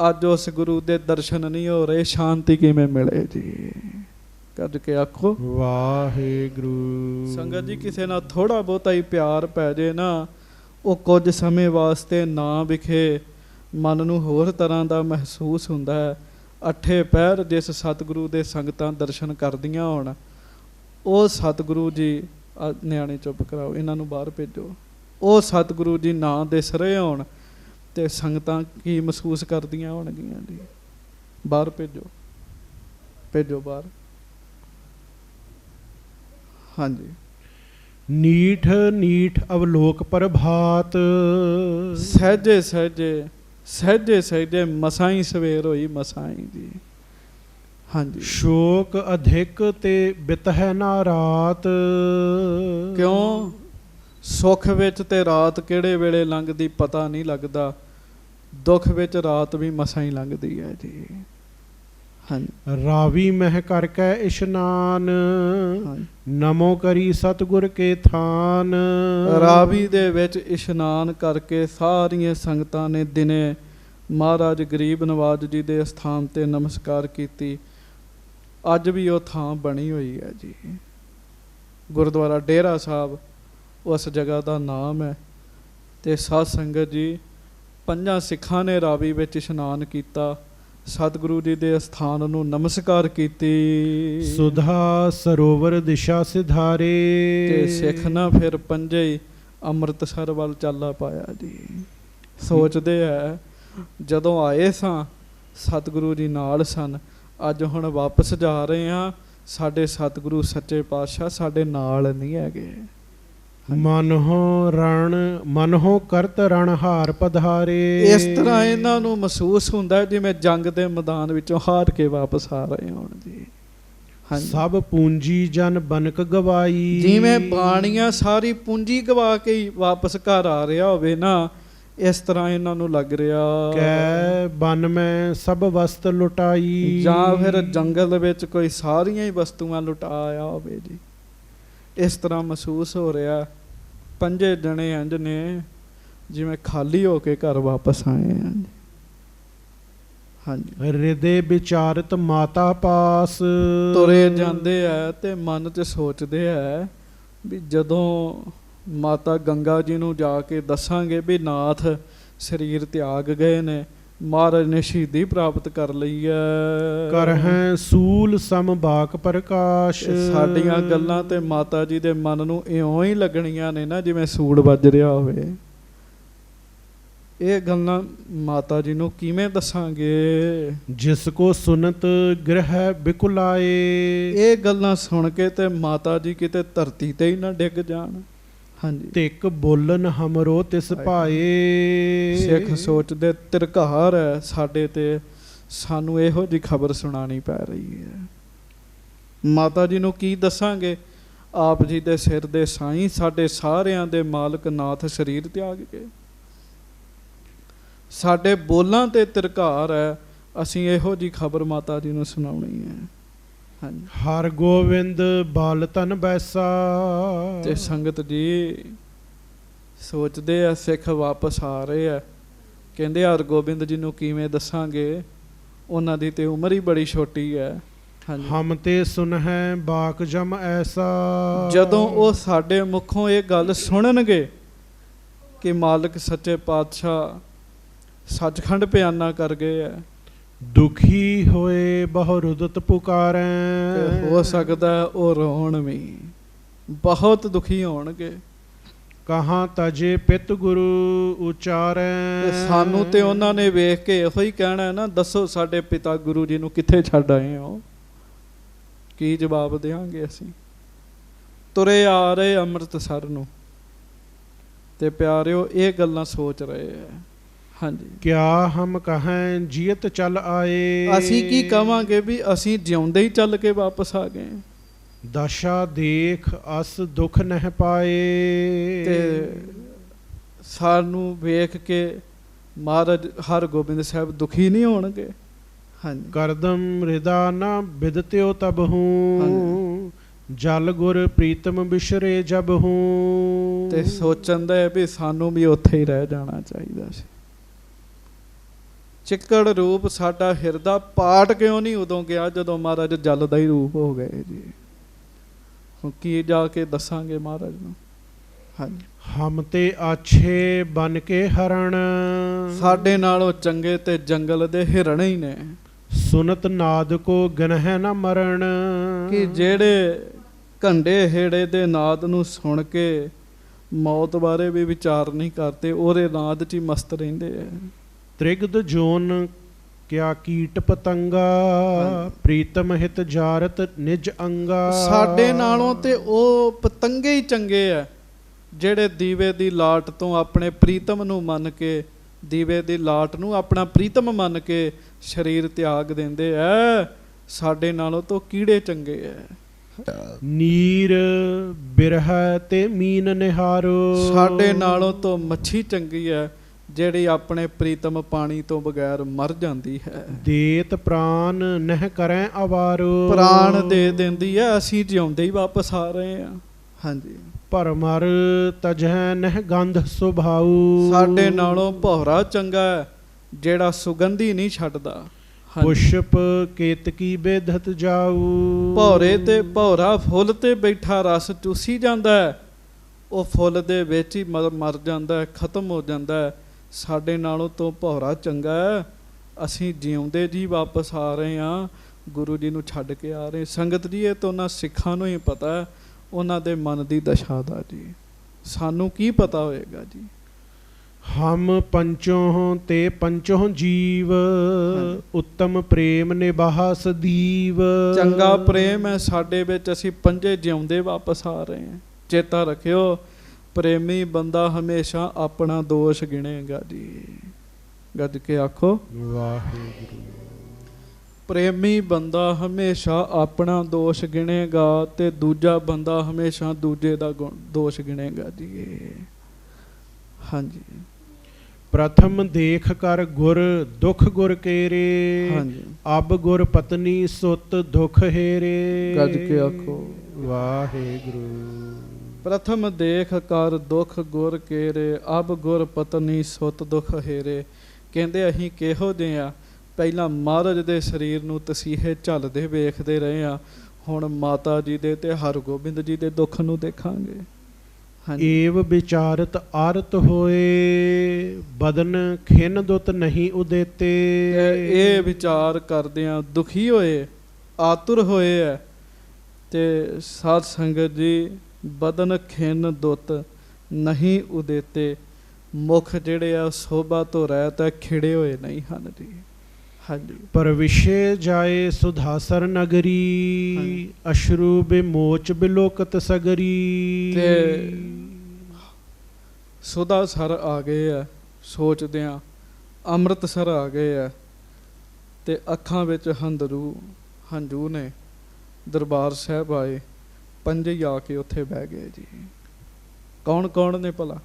ਅੱਜ ਉਸ ਗੁਰੂ ਦੇ ਦਰਸ਼ਨ ਨਹੀਂ ਹੋ ਰਹੇ, ਸ਼ਾਂਤੀ ਕਿਵੇਂ ਮਿਲੇ ਜੀ। ਕੱਢ ਕੇ ਆਖੋ ਵਾਹਿਗੁਰੂ। ਸੰਗਤ ਜੀ ਕਿਸੇ ਨਾਲ ਥੋੜਾ ਬਹੁਤਾ ਹੀ ਪਿਆਰ ਪੈ ਜੇ ਨਾ, ਉਹ ਕੁਝ ਸਮੇਂ ਵਾਸਤੇ ਨਾ ਵਿਖੇ ਮਨ ਨੂੰ ਹੋਰ ਤਰ੍ਹਾਂ ਦਾ ਮਹਿਸੂਸ ਹੁੰਦਾ ਹੈ। 8 ਪਹਿਰ ਜਿਸ ਸਤਿਗੁਰੂ ਦੇ ਸੰਗਤਾਂ ਦਰਸ਼ਨ ਕਰਦੀਆਂ ਹੋਣ, ਉਹ ਸਤਿਗੁਰੂ ਜੀ, ਨਿਆਣੇ ਚੁੱਪ ਕਰਾਓ, ਇਹਨਾਂ ਨੂੰ ਬਾਹਰ ਭੇਜੋ। ਉਹ ਸਤਿਗੁਰੂ ਜੀ ਨਾ ਦਿਸ ਰਹੇ ਹੋਣ ਤੇ ਸੰਗਤਾਂ ਕੀ ਮਹਿਸੂਸ ਕਰਦੀਆਂ ਹੋਣਗੀਆਂ ਜੀ। ਬਾਹਰ ਭੇਜੋ, ਭੇਜੋ ਬਾਹਰ। ਹਾਂਜੀ। ਨੀਠ ਨੀਠ ਅਵਲੋਕ ਪ੍ਰਭਾਤ। ਸਹਿਜੇ ਸਹਿਜੇ ਸਹਿਜੇ ਸਹਿਜੇ ਮਸਾਈ ਸਵੇਰ ਹੋਈ, ਮਸਾਈ ਜੀ। ਹਾਂਜੀ। ਸ਼ੋਕ ਅਧਿਕ ਤੇ ਬਿਤਹਿ ਨਾ ਰਾਤ। ਕਿਉਂ? ਸੁੱਖ ਵਿੱਚ ਤੇ ਰਾਤ ਕਿਹੜੇ ਵੇਲੇ ਲੰਘਦੀ ਪਤਾ ਨਹੀਂ ਲੱਗਦਾ, ਦੁੱਖ ਵਿੱਚ ਰਾਤ ਵੀ ਮਸਾਈ ਲੰਘਦੀ ਹੈ ਜੀ। ਹਾਂਜੀ। ਰਾਵੀ ਮਹਿ ਕਰਕੇ ਇਸ਼ਨਾਨ, ਨਮੋ ਕਰੀ ਸਤਿਗੁਰ ਕੇ ਥਾਨ। ਰਾਵੀ ਦੇ ਵਿੱਚ ਇਸ਼ਨਾਨ ਕਰਕੇ ਸਾਰੀਆਂ ਸੰਗਤਾਂ ਨੇ ਦਿਨੇ ਮਹਾਰਾਜ ਗਰੀਬ ਨਵਾਜ ਜੀ ਦੇ ਸਥਾਨ ਤੇ ਨਮਸਕਾਰ ਕੀਤੀ। ਅੱਜ ਵੀ ਉਹ ਥਾਂ ਬਣੀ ਹੋਈ ਹੈ ਜੀ। ਗੁਰਦੁਆਰਾ ਡੇਰਾ ਸਾਹਿਬ ਉਸ ਜਗ੍ਹਾ ਦਾ ਨਾਮ ਹੈ। ਤੇ ਸਾਧ ਸੰਗਤ ਜੀ, 5 ਸਿੱਖਾਂ ਨੇ ਰਾਵੀ ਵਿੱਚ ਇਸ਼ਨਾਨ ਕੀਤਾ, ਸਤਿਗੁਰੂ ਜੀ ਦੇ ਅਸਥਾਨ ਨੂੰ ਨਮਸਕਾਰ ਕੀਤੀ। ਸੁਧਾ ਸਰੋਵਰ ਦਿਸ਼ਾ ਸਿਧਾਰੇ, ਤੇ ਸਿੱਖ ਨਾ ਫਿਰ ਪੰਜੇ ਹੀ ਅੰਮ੍ਰਿਤਸਰ ਵੱਲ ਚਾਲਾ ਪਾਇਆ ਜੀ। ਸੋਚਦੇ ਹੈ ਜਦੋਂ ਆਏ ਸਾਂ ਸਤਿਗੁਰੂ ਜੀ ਨਾਲ ਸਨ, ਅੱਜ ਹੁਣ ਵਾਪਸ ਜਾ ਰਹੇ ਹਾਂ, ਸਾਡੇ ਸਤਿਗੁਰੂ ਸੱਚੇ ਪਾਤਸ਼ਾਹ ਸਾਡੇ ਨਾਲ ਨਹੀਂ ਹੈਗੇ। ਮਨਹੁ ਕਰਤ ਰਣ ਹਾਰ ਪਧਾਰੇ। ਇਸ ਤਰ੍ਹਾਂ ਇਹਨਾਂ ਨੂੰ ਮਹਿਸੂਸ ਹੁੰਦਾ ਜਿਵੇਂ ਜੰਗ ਦੇ ਮੈਦਾਨ ਵਿੱਚੋਂ ਹਾਰ ਕੇ ਵਾਪਸ ਆ ਰਹੇ ਹੋਣ ਜੀ। ਸਭ ਪੂੰਜੀ ਜਨ ਬਨਕ ਗਵਾਈ, ਜਿਵੇਂ ਬਾਣੀਆਂ ਸਾਰੀ ਪੂੰਜੀ ਗਵਾ ਕੇ ਹੀ ਵਾਪਸ ਘਰ ਆ ਰਿਹਾ ਹੋਵੇ ਨਾ, ਇਸ ਤਰ੍ਹਾਂ ਇਹਨਾਂ ਨੂੰ ਲੱਗ ਰਿਹਾ ਕੈ ਬਨ ਮੈਂ ਸਭ ਵਸਤ ਲੁਟਾਈ, ਜਾਂ ਫਿਰ ਜੰਗਲ ਵਿੱਚ ਕੋਈ ਸਾਰੀਆਂ ਹੀ ਵਸਤੂਆਂ ਲੁਟਾ ਆਇਆ ਹੋਵੇ ਜੀ। ਇਸ ਤਰ੍ਹਾਂ ਮਹਿਸੂਸ ਹੋ ਰਿਹਾ। 5 ਜਣੇ ਇੰਝ ਨੇ ਜਿਵੇਂ ਖਾਲੀ ਹੋ ਕੇ ਘਰ ਵਾਪਸ ਆਏ ਆ। ਹਾਂਜੀ, ਹਿਰਦੇ ਵਿਚਾਰਤ ਮਾਤਾ ਪਾਸ, ਤੁਰੇ ਜਾਂਦੇ ਆ ਤੇ ਮਨ 'ਚ ਸੋਚਦੇ ਆ ਵੀ ਜਦੋਂ ਮਾਤਾ ਗੰਗਾ ਜੀ ਨੂੰ ਜਾ ਕੇ ਦੱਸਾਂਗੇ ਵੀ ਨਾਥ ਸਰੀਰ ਤਿਆਗ ਗਏ ਨੇ, ਮਹਾਰਾਜ ਨੇ ਸ਼ਹੀਦੀ ਪ੍ਰਾਪਤ ਕਰ ਲਈ ਹੈ, ਕਰ ਹੈ ਸੂਲ ਸਮ ਬਾਕ ਪ੍ਰਕਾਸ਼। ਸਾਡੀਆਂ ਗੱਲਾਂ ਤੇ ਮਾਤਾ ਜੀ ਦੇ ਮਨ ਨੂੰ ਇਉਂ ਹੀ ਲੱਗਣੀਆਂ ਨੇ ਨਾ ਜਿਵੇਂ ਸੂਲ ਵੱਜ ਰਿਹਾ ਹੋਵੇ। ਇਹ ਗੱਲਾਂ ਮਾਤਾ ਜੀ ਨੂੰ ਕਿਵੇਂ ਦੱਸਾਂਗੇ? ਜਿਸ ਕੋ ਸੁਨਤ ਗ੍ਰਹਿ ਬਿਕੁਲਾਏ, ਇਹ ਗੱਲਾਂ ਸੁਣ ਕੇ ਤੇ ਮਾਤਾ ਜੀ ਕਿਤੇ ਧਰਤੀ ਤੇ ਹੀ ਨਾ ਡਿੱਗ ਜਾਣ। ਹਾਂਜੀ, ਤਿਕ ਬੋਲਨ ਹਮਰੋ ਤਿਸ ਭਾਏ। ਸਿੱਖ ਸੋਚਦੇ ਤਿਰਕਾਰ ਹੈ ਸਾਡੇ ਤੇ, ਸਾਨੂੰ ਇਹੋ ਜਿਹੀ ਖਬਰ ਸੁਣਾਣੀ ਪੈ ਰਹੀ ਹੈ। ਮਾਤਾ ਜੀ ਨੂੰ ਕੀ ਦੱਸਾਂਗੇ? ਆਪ ਜੀ ਦੇ ਸਿਰ ਦੇ ਸਾਈਂ, ਸਾਡੇ ਸਾਰਿਆਂ ਦੇ ਮਾਲਕ ਨਾਥ ਸਰੀਰ ਤਿਆਗ ਗਏ। ਸਾਡੇ ਬੋਲਾਂ ਤੇ ਤਿਰਕਾਰ ਹੈ, ਅਸੀਂ ਇਹੋ ਜਿਹੀ ਖਬਰ ਮਾਤਾ ਜੀ ਨੂੰ ਸੁਣਾਉਣੀ ਹੈ। ਹਾਂਜੀ, ਹਰ ਗੋਬਿੰਦ ਬਾਲ ਤਨ ਬੈਸਾ। ਤੇ ਸੰਗਤ ਜੀ ਸੋਚਦੇ ਆ ਸਿੱਖ ਵਾਪਸ ਆ ਰਹੇ ਆ, ਕਹਿੰਦੇ ਹਰਗੋਬਿੰਦ ਜੀ ਨੂੰ ਕਿਵੇਂ ਦੱਸਾਂਗੇ, ਉਹਨਾਂ ਦੀ ਤੇ ਉਮਰ ਹੀ ਬੜੀ ਛੋਟੀ ਹੈ। ਹਾਂਜੀ, ਹਮ ਤੇ ਸੁਨ ਹੈ ਬਾਕ ਜਮ ਐਸਾ। ਜਦੋਂ ਉਹ ਸਾਡੇ ਮੁਖੋਂ ਇਹ ਗੱਲ ਸੁਣਨਗੇ ਕਿ ਮਾਲਕ ਸੱਚੇ ਪਾਤਸ਼ਾਹ ਸੱਚਖੰਡ ਬਿਆਨਾ ਕਰ ਗਏ ਹੈ, ਦੁਖੀ ਹੋਏ ਬਹੁ ਰੁਦਤ ਪੁਕਾਰੈ। ਹੋ ਸਕਦਾ ਉਹ ਰੋਣ ਵੀ, ਬਹੁਤ ਦੁਖੀ ਹੋਣਗੇ। ਕਹਾਂ ਤਜੇ ਪਿਤ ਗੁਰੂ ਉਚਾਰੈ। ਸਾਨੂੰ ਤੇ ਉਹਨਾਂ ਨੇ ਵੇਖ ਕੇ ਇਹੋ ਹੀ ਕਹਿਣਾ ਨਾ, ਦੱਸੋ ਸਾਡੇ ਪਿਤਾ ਗੁਰੂ ਜੀ ਨੂੰ ਕਿੱਥੇ ਛੱਡ ਆਏ ਹੋ? ਕੀ ਜਵਾਬ ਦੇਵਾਂਗੇ ਅਸੀਂ? ਤੁਰੇ ਆ ਰਹੇ ਅੰਮ੍ਰਿਤਸਰ ਨੂੰ, ਤੇ ਪਿਆਰਿਓ ਇਹ ਗੱਲਾਂ ਸੋਚ ਰਹੇ ਆ। ਹਾਂਜੀ, ਕਿਆ ਹਮ ਕਹੈਂ ਜੀਅਤ ਚੱਲ ਆਏ। ਅਸੀਂ ਕੀ ਕਵਾਂਗੇ ਵੀ ਅਸੀਂ ਜਿਉਂਦੇ ਹੀ ਚੱਲ ਕੇ ਵਾਪਸ ਆ ਗਏ। ਦਸ਼ਾ ਦੇਖ ਅਸ ਦੁਖ ਨਹਿ ਪਾਏ। ਤੇ ਸਾਨੂੰ ਵੇਖ ਕੇ ਮਹਾਰਾਜ ਹਰਗੋਬਿੰਦ ਸਾਹਿਬ ਦੁਖੀ ਨਹੀਂ ਹੋਣਗੇ। ਹਾਂਜੀ, ਕਰਦਮ ਹਿਰਦਾ ਨਾ ਬਿਦਤਿਓ ਤਬ ਹੂੰ, ਜਲ ਗੁਰ ਪ੍ਰੀਤਮ ਬਿਸ਼ਰੇ ਜਬ ਹੂੰ। ਤੇ ਸੋਚਣ ਦਾ ਵੀ ਸਾਨੂੰ ਵੀ ਉੱਥੇ ਹੀ ਰਹਿ ਜਾਣਾ ਚਾਹੀਦਾ ਸੀ। ਚਿੱਕੜ ਰੂਪ ਸਾਡਾ ਹਿਰਦਾ ਪਾਟ ਕਿਉਂ ਨਹੀਂ ਉਦੋਂ ਗਿਆ ਜਦੋਂ ਮਹਾਰਾਜ ਜਲ ਦਾ ਹੀ ਰੂਪ ਹੋ ਗਏ ਜੀ। ਹੁਣ ਕੀ ਜਾ ਕੇ ਦੱਸਾਂਗੇ ਮਹਾਰਾਜ ਨੂੰ? ਹਾਂਜੀ, ਹਮ ਤੇ ਆਛੇ ਬਨ ਕੇ ਹਰਣ। ਸਾਡੇ ਨਾਲੋਂ ਚੰਗੇ ਤੇ ਜੰਗਲ ਦੇ ਹਿਰਣ ਹੀ ਨੇ। ਸੁਨਤ ਨਾਦ ਕੋ ਗਨਹਿ ਨਾ ਮਰਨ। ਕਿ ਜਿਹੜੇ ਘੰਡੇ ਹੇੜੇ ਦੇ ਨਾਦ ਨੂੰ ਸੁਣ ਕੇ ਮੌਤ ਬਾਰੇ ਵੀ ਵਿਚਾਰ ਨਹੀਂ ਕਰਦੇ, ਉਹਦੇ ਨਾਦ 'ਚ ਹੀ ਮਸਤ ਰਹਿੰਦੇ ਆ। ਤ੍ਰਿਗਦ ਜੋਨ ਕਿਆ ਕੀਟ ਪਤੰਗਾ, ਪ੍ਰੀਤਮ ਹਿਤ ਜਾਰਤ ਨਿਜ ਅੰਗਾ। ਸਾਡੇ ਨਾਲੋਂ ਤੇ ਉਹ ਪਤੰਗੇ ਹੀ ਚੰਗੇ ਆ ਜਿਹੜੇ ਦੀਵੇ ਦੀ ਲਾਟ ਤੋਂ ਆਪਣੇ ਪ੍ਰੀਤਮ ਨੂੰ ਮੰਨ ਕੇ, ਦੀਵੇ ਦੀ ਲਾਟ ਨੂੰ ਆਪਣਾ ਪ੍ਰੀਤਮ ਮੰਨ ਕੇ ਸਰੀਰ ਤਿਆਗ ਦਿੰਦੇ ਐ। ਸਾਡੇ ਨਾਲੋਂ ਤੋਂ ਕੀੜੇ ਚੰਗੇ ਐ। ਨੀਰ ਬਿਰਹ ਤੇ ਮੀਨ ਨਿਹਾਰੋ। ਸਾਡੇ ਨਾਲੋਂ ਤੋਂ ਮੱਛੀ ਚੰਗੀ ਐ ਜਿਹੜੀ ਆਪਣੇ ਪ੍ਰੀਤਮ ਪਾਣੀ ਤੋਂ ਬਗੈਰ ਮਰ ਜਾਂਦੀ ਹੈ। ਦੇਤ ਪ੍ਰਾਨ ਨਹਿ ਕਰੈ ਅਵਾਰੋ। ਪ੍ਰਾਣ ਦੇ ਦਿੰਦੀ ਹੈ, ਅਸੀਂ ਜਿਉਂਦੇ ਹੀ ਵਾਪਸ ਆ ਰਹੇ ਹਾਂ। ਹਾਂਜੀ, ਭਰਮਰ ਤਜਹਿ ਨਹਿ ਗੰਧ ਸੁਭਾਉ। ਸਾਡੇ ਨਾਲੋਂ ਭੌਰਾ ਚੰਗਾ ਹੈ ਜਿਹੜਾ ਸੁਗੰਧੀ ਨਹੀਂ ਛੱਡਦਾ। ਪੁਸ਼ਪ ਕੇਤਕੀ ਬੇਧਤ ਜਾਊ। ਭੌਰੇ ਤੇ ਭੌਰਾ ਫੁੱਲ ਤੇ ਬੈਠਾ ਰਸ ਚੂਸੀ ਜਾਂਦਾ ਹੈ, ਉਹ ਫੁੱਲ ਦੇ ਵਿੱਚ ਹੀ ਮਰ ਜਾਂਦਾ ਹੈ, ਖਤਮ ਹੋ ਜਾਂਦਾ ਹੈ। ਸਾਡੇ ਨਾਲੋਂ ਤੋਂ ਭੌਰਾ ਚੰਗਾ ਹੈ, ਅਸੀਂ ਜਿਉਂਦੇ ਜੀ ਵਾਪਸ ਆ ਰਹੇ ਹਾਂ, ਗੁਰੂ ਜੀ ਨੂੰ ਛੱਡ ਕੇ ਆ ਰਹੇ। ਸੰਗਤ ਜੀ, ਇਹ ਤਾਂ ਉਹਨਾਂ ਸਿੱਖਾਂ ਨੂੰ ਹੀ ਪਤਾ ਹੈ, ਉਹਨਾਂ ਦੇ ਮਨ ਦੀ ਦਸ਼ਾ ਦਾ ਜੀ, ਸਾਨੂੰ ਕੀ ਪਤਾ ਹੋਏਗਾ ਜੀ। ਹਮ ਪੰਚੋਂ ਤੇ ਪੰਚੋਂ ਜੀਵ, ਉੱਤਮ ਪ੍ਰੇਮ ਨਿਭਾ ਸਦੀਵ। ਚੰਗਾ ਪ੍ਰੇਮ ਹੈ ਸਾਡੇ ਵਿੱਚ, ਅਸੀਂ ਪੰਜੇ ਜਿਉਂਦੇ ਵਾਪਸ ਆ ਰਹੇ ਹਾਂ। ਚੇਤਾ ਰੱਖਿਓ, ਪ੍ਰੇਮੀ ਬੰਦਾ ਹਮੇਸ਼ਾ ਆਪਣਾ ਦੋਸ਼ ਗਿਣੇਗਾ ਜੀ। ਗੱਜ ਕੇ ਆਖੋ ਵਾਹਿਗੁਰੂ। ਪ੍ਰੇਮੀ ਬੰਦਾ ਹਮੇਸ਼ਾ ਆਪਣਾ ਦੋਸ਼ ਗਿਣੇਗਾ ਤੇ ਦੂਜਾ ਬੰਦਾ ਹਮੇਸ਼ਾ ਦੂਜੇ ਦਾ ਦੋਸ਼ ਗਿਣੇਗਾ ਜੀ। ਹਾਂਜੀ। ਪ੍ਰਥਮ ਦੇਖ ਕਰ ਗੁਰ ਦੁਖ ਗੁਰ ਕੇਰੇ, ਹਾਂਜੀ। ਅਬ ਗੁਰ ਪਤਨੀ ਸੁਤ ਦੁਖ ਹੇਰੇ। ਗੱਜ ਕੇ ਆਖੋ ਵਾਹਿਗੁਰੂ। ਪ੍ਰਥਮ ਦੇਖ ਕਰ ਦੁਖ ਗੁਰ ਕੇਰੇ, ਅਬ ਗੁਰ ਪਤਨੀ ਸੁਤ ਦੁਖ ਹੇਰੇ। ਕਹਿੰਦੇ ਅਸੀਂ ਕਿਹੋ ਜਿਹੇ ਆ, ਪਹਿਲਾਂ ਮਹਾਰਾਜ ਦੇ ਸਰੀਰ ਨੂੰ ਤਸੀਹੇ ਝੱਲਦੇ ਵੇਖਦੇ ਰਹੇ ਆ, ਹੁਣ ਮਾਤਾ ਜੀ ਦੇ ਤੇ ਹਰਗੋਬਿੰਦ ਜੀ ਦੇ ਦੁੱਖ ਨੂੰ ਦੇਖਾਂਗੇ। ਏਵ ਵਿਚਾਰਤ ਆਰਤ ਹੋਏ, ਬਦਨ ਖਿਨ ਦੁੱਤ ਨਹੀਂ ਉਦੇਤੇ। ਇਹ ਵਿਚਾਰ ਕਰਦਿਆਂ ਦੁਖੀ ਹੋਏ, ਆਤੁਰ ਹੋਏ ਹੈ, ਤੇ ਸਾਧ ਸੰਗਤ ਜੀ ਬਦਨ ਖਿਨ ਦੁੱਤ ਨਹੀਂ ਉਦੇਤੇ, ਮੁਖ ਜਿਹੜੇ ਆ ਸੋਭਾ ਤੋਂ ਰਹਿਤ ਹੈ, ਖਿੜੇ ਹੋਏ ਨਹੀਂ ਹਨ ਜੀ। ਹਾਂਜੀ। ਪਰ ਵਿਸ਼ੇ ਜਾਏ ਸੁਧਾਸਰ ਨਗਰੀ, ਅਸ਼ਰੂ ਬਿਮੋਚ ਬਿਲੋਕਤ ਸਗਰੀ। ਤੇ ਸੁਧਾਸਰ ਆ ਗਏ ਆ, ਸੋਚਦੇ ਆ ਅੰਮ੍ਰਿਤਸਰ ਆ ਗਏ ਆ, ਤੇ ਅੱਖਾਂ ਵਿੱਚ ਹੰਝੂ ਨੇ। ਦਰਬਾਰ ਸਾਹਿਬ ਆਏ, ਪੰਜੇ ਹੀ ਆ ਕੇ ਉੱਥੇ ਬਹਿ ਗਏ ਜੀ। ਕੌਣ ਕੌਣ ਨੇ ਭਲਾ?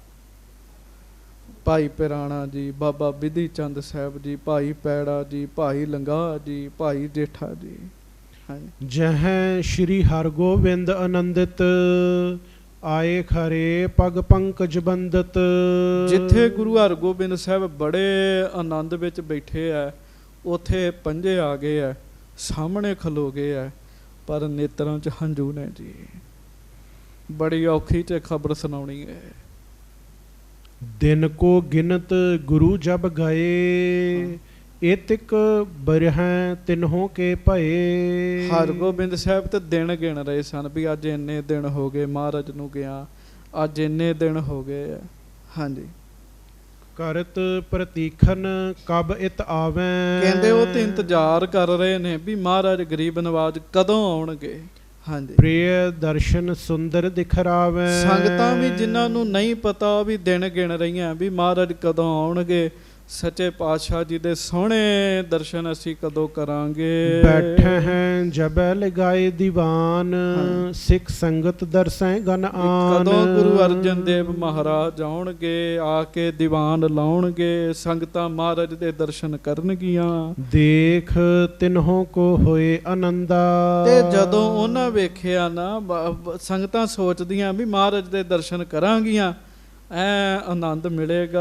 ਭਾਈ ਪਿਰਾਣਾ ਜੀ, ਬਾਬਾ ਬਿਧੀ ਚੰਦ ਸਾਹਿਬ ਜੀ, ਭਾਈ ਪੈੜਾ ਜੀ, ਭਾਈ ਲੰਗਾਹ ਜੀ, ਭਾਈ ਜੇਠਾ ਜੀ। ਹਾਂਜੀ। ਜਹ ਸ਼੍ਰੀ ਹਰਗੋਬਿੰਦ ਆਨੰਦਿਤ, ਆਏ ਖਰੇ ਪਗ ਪੰਕਜ ਬੰਦਤ। ਜਿੱਥੇ ਗੁਰੂ ਹਰਗੋਬਿੰਦ ਸਾਹਿਬ ਬੜੇ ਆਨੰਦ ਵਿੱਚ ਬੈਠੇ ਆ, ਉੱਥੇ ਪੰਜੇ ਆ ਗਏ ਆ, ਸਾਹਮਣੇ ਖਲੋ ਗਏ ਆ, ਪਰ ਨੇਤਰਾਂ 'ਚ ਹੰਝੂ ਨੇ ਜੀ। ਬੜੀ ਔਖੀ 'ਚ ਖਬਰ ਸੁਣਾਉਣੀ ਹੈ। ਦਿਨ ਕੋ ਗਿਨਤ ਗੁਰੂ ਜਬ ਗਏ, ਏਤਿਕ ਬਰਹਿ ਤਿਨਹੋਂ ਕੇ ਭਏ। ਹਰਗੋਬਿੰਦ ਸਾਹਿਬ ਤੇ ਦਿਨ ਗਿਣ ਰਹੇ ਸਨ ਵੀ ਅੱਜ ਇੰਨੇ ਦਿਨ ਹੋ ਗਏ ਮਹਾਰਾਜ ਨੂੰ ਗਿਆ, ਅੱਜ ਇੰਨੇ ਦਿਨ ਹੋ ਗਏ ਆ। ਹਾਂਜੀ। ਕਰਤ ਪ੍ਰਤੀਖਨ ਕਬ ਇਤ ਆਵੈ। ਕਹਿੰਦੇ ਉਹ ਤੇ ਇੰਤਜ਼ਾਰ ਕਰ ਰਹੇ ਨੇ ਵੀ ਮਹਾਰਾਜ ਗਰੀਬ ਨਵਾਜ ਕਦੋਂ ਆਉਣਗੇ। ਹਾਂਜੀ। ਪ੍ਰਿਯ ਦਰਸ਼ਨ ਸੁੰਦਰ ਦਿਖਰਾਵੈ। ਸੰਗਤਾਂ ਵੀ ਜਿਨ੍ਹਾਂ ਨੂੰ ਨਹੀਂ ਪਤਾ ਉਹ ਵੀ ਦਿਨ ਗਿਣ ਰਹੀਆਂ ਵੀ ਮਹਾਰਾਜ ਕਦੋਂ ਆਉਣਗੇ, ਸੱਚੇ ਪਾਤਸ਼ਾਹ ਜੀ ਦੇ ਸੋਹਣੇ ਦਰਸ਼ਨ ਅਸੀਂ ਕਦੋਂ ਕਰਾਂਗੇ। ਬੈਠੇ ਹੈ ਜਬੈ ਲਗਾਏ ਦੀਵਾਨ, ਸਿੱਖ ਸੰਗਤ ਦਰਸੈ ਗਨ ਆਨ। ਕਦੋਂ ਗੁਰੂ ਅਰਜਨ ਦੇਵ ਮਹਾਰਾਜ ਆਉਣਗੇ, ਆ ਕੇ ਦੀਵਾਨ ਲਾਉਣਗੇ, ਸੰਗਤਾਂ ਮਹਾਰਾਜ ਦੇ ਦਰਸ਼ਨ ਕਰਨਗੀਆਂ। ਦੇਖ ਤਿਨਹੋਂ ਕੋ ਹੋਏ ਆਨੰਦਾ। ਤੇ ਜਦੋਂ ਉਹਨਾਂ ਵੇਖਿਆ ਨਾ, ਸੰਗਤਾਂ ਸੋਚਦੀਆਂ ਵੀ ਮਹਾਰਾਜ ਦੇ ਦਰਸ਼ਨ ਕਰਾਂਗੀਆਂ, ਐ ਆਨੰਦ ਮਿਲੇਗਾ।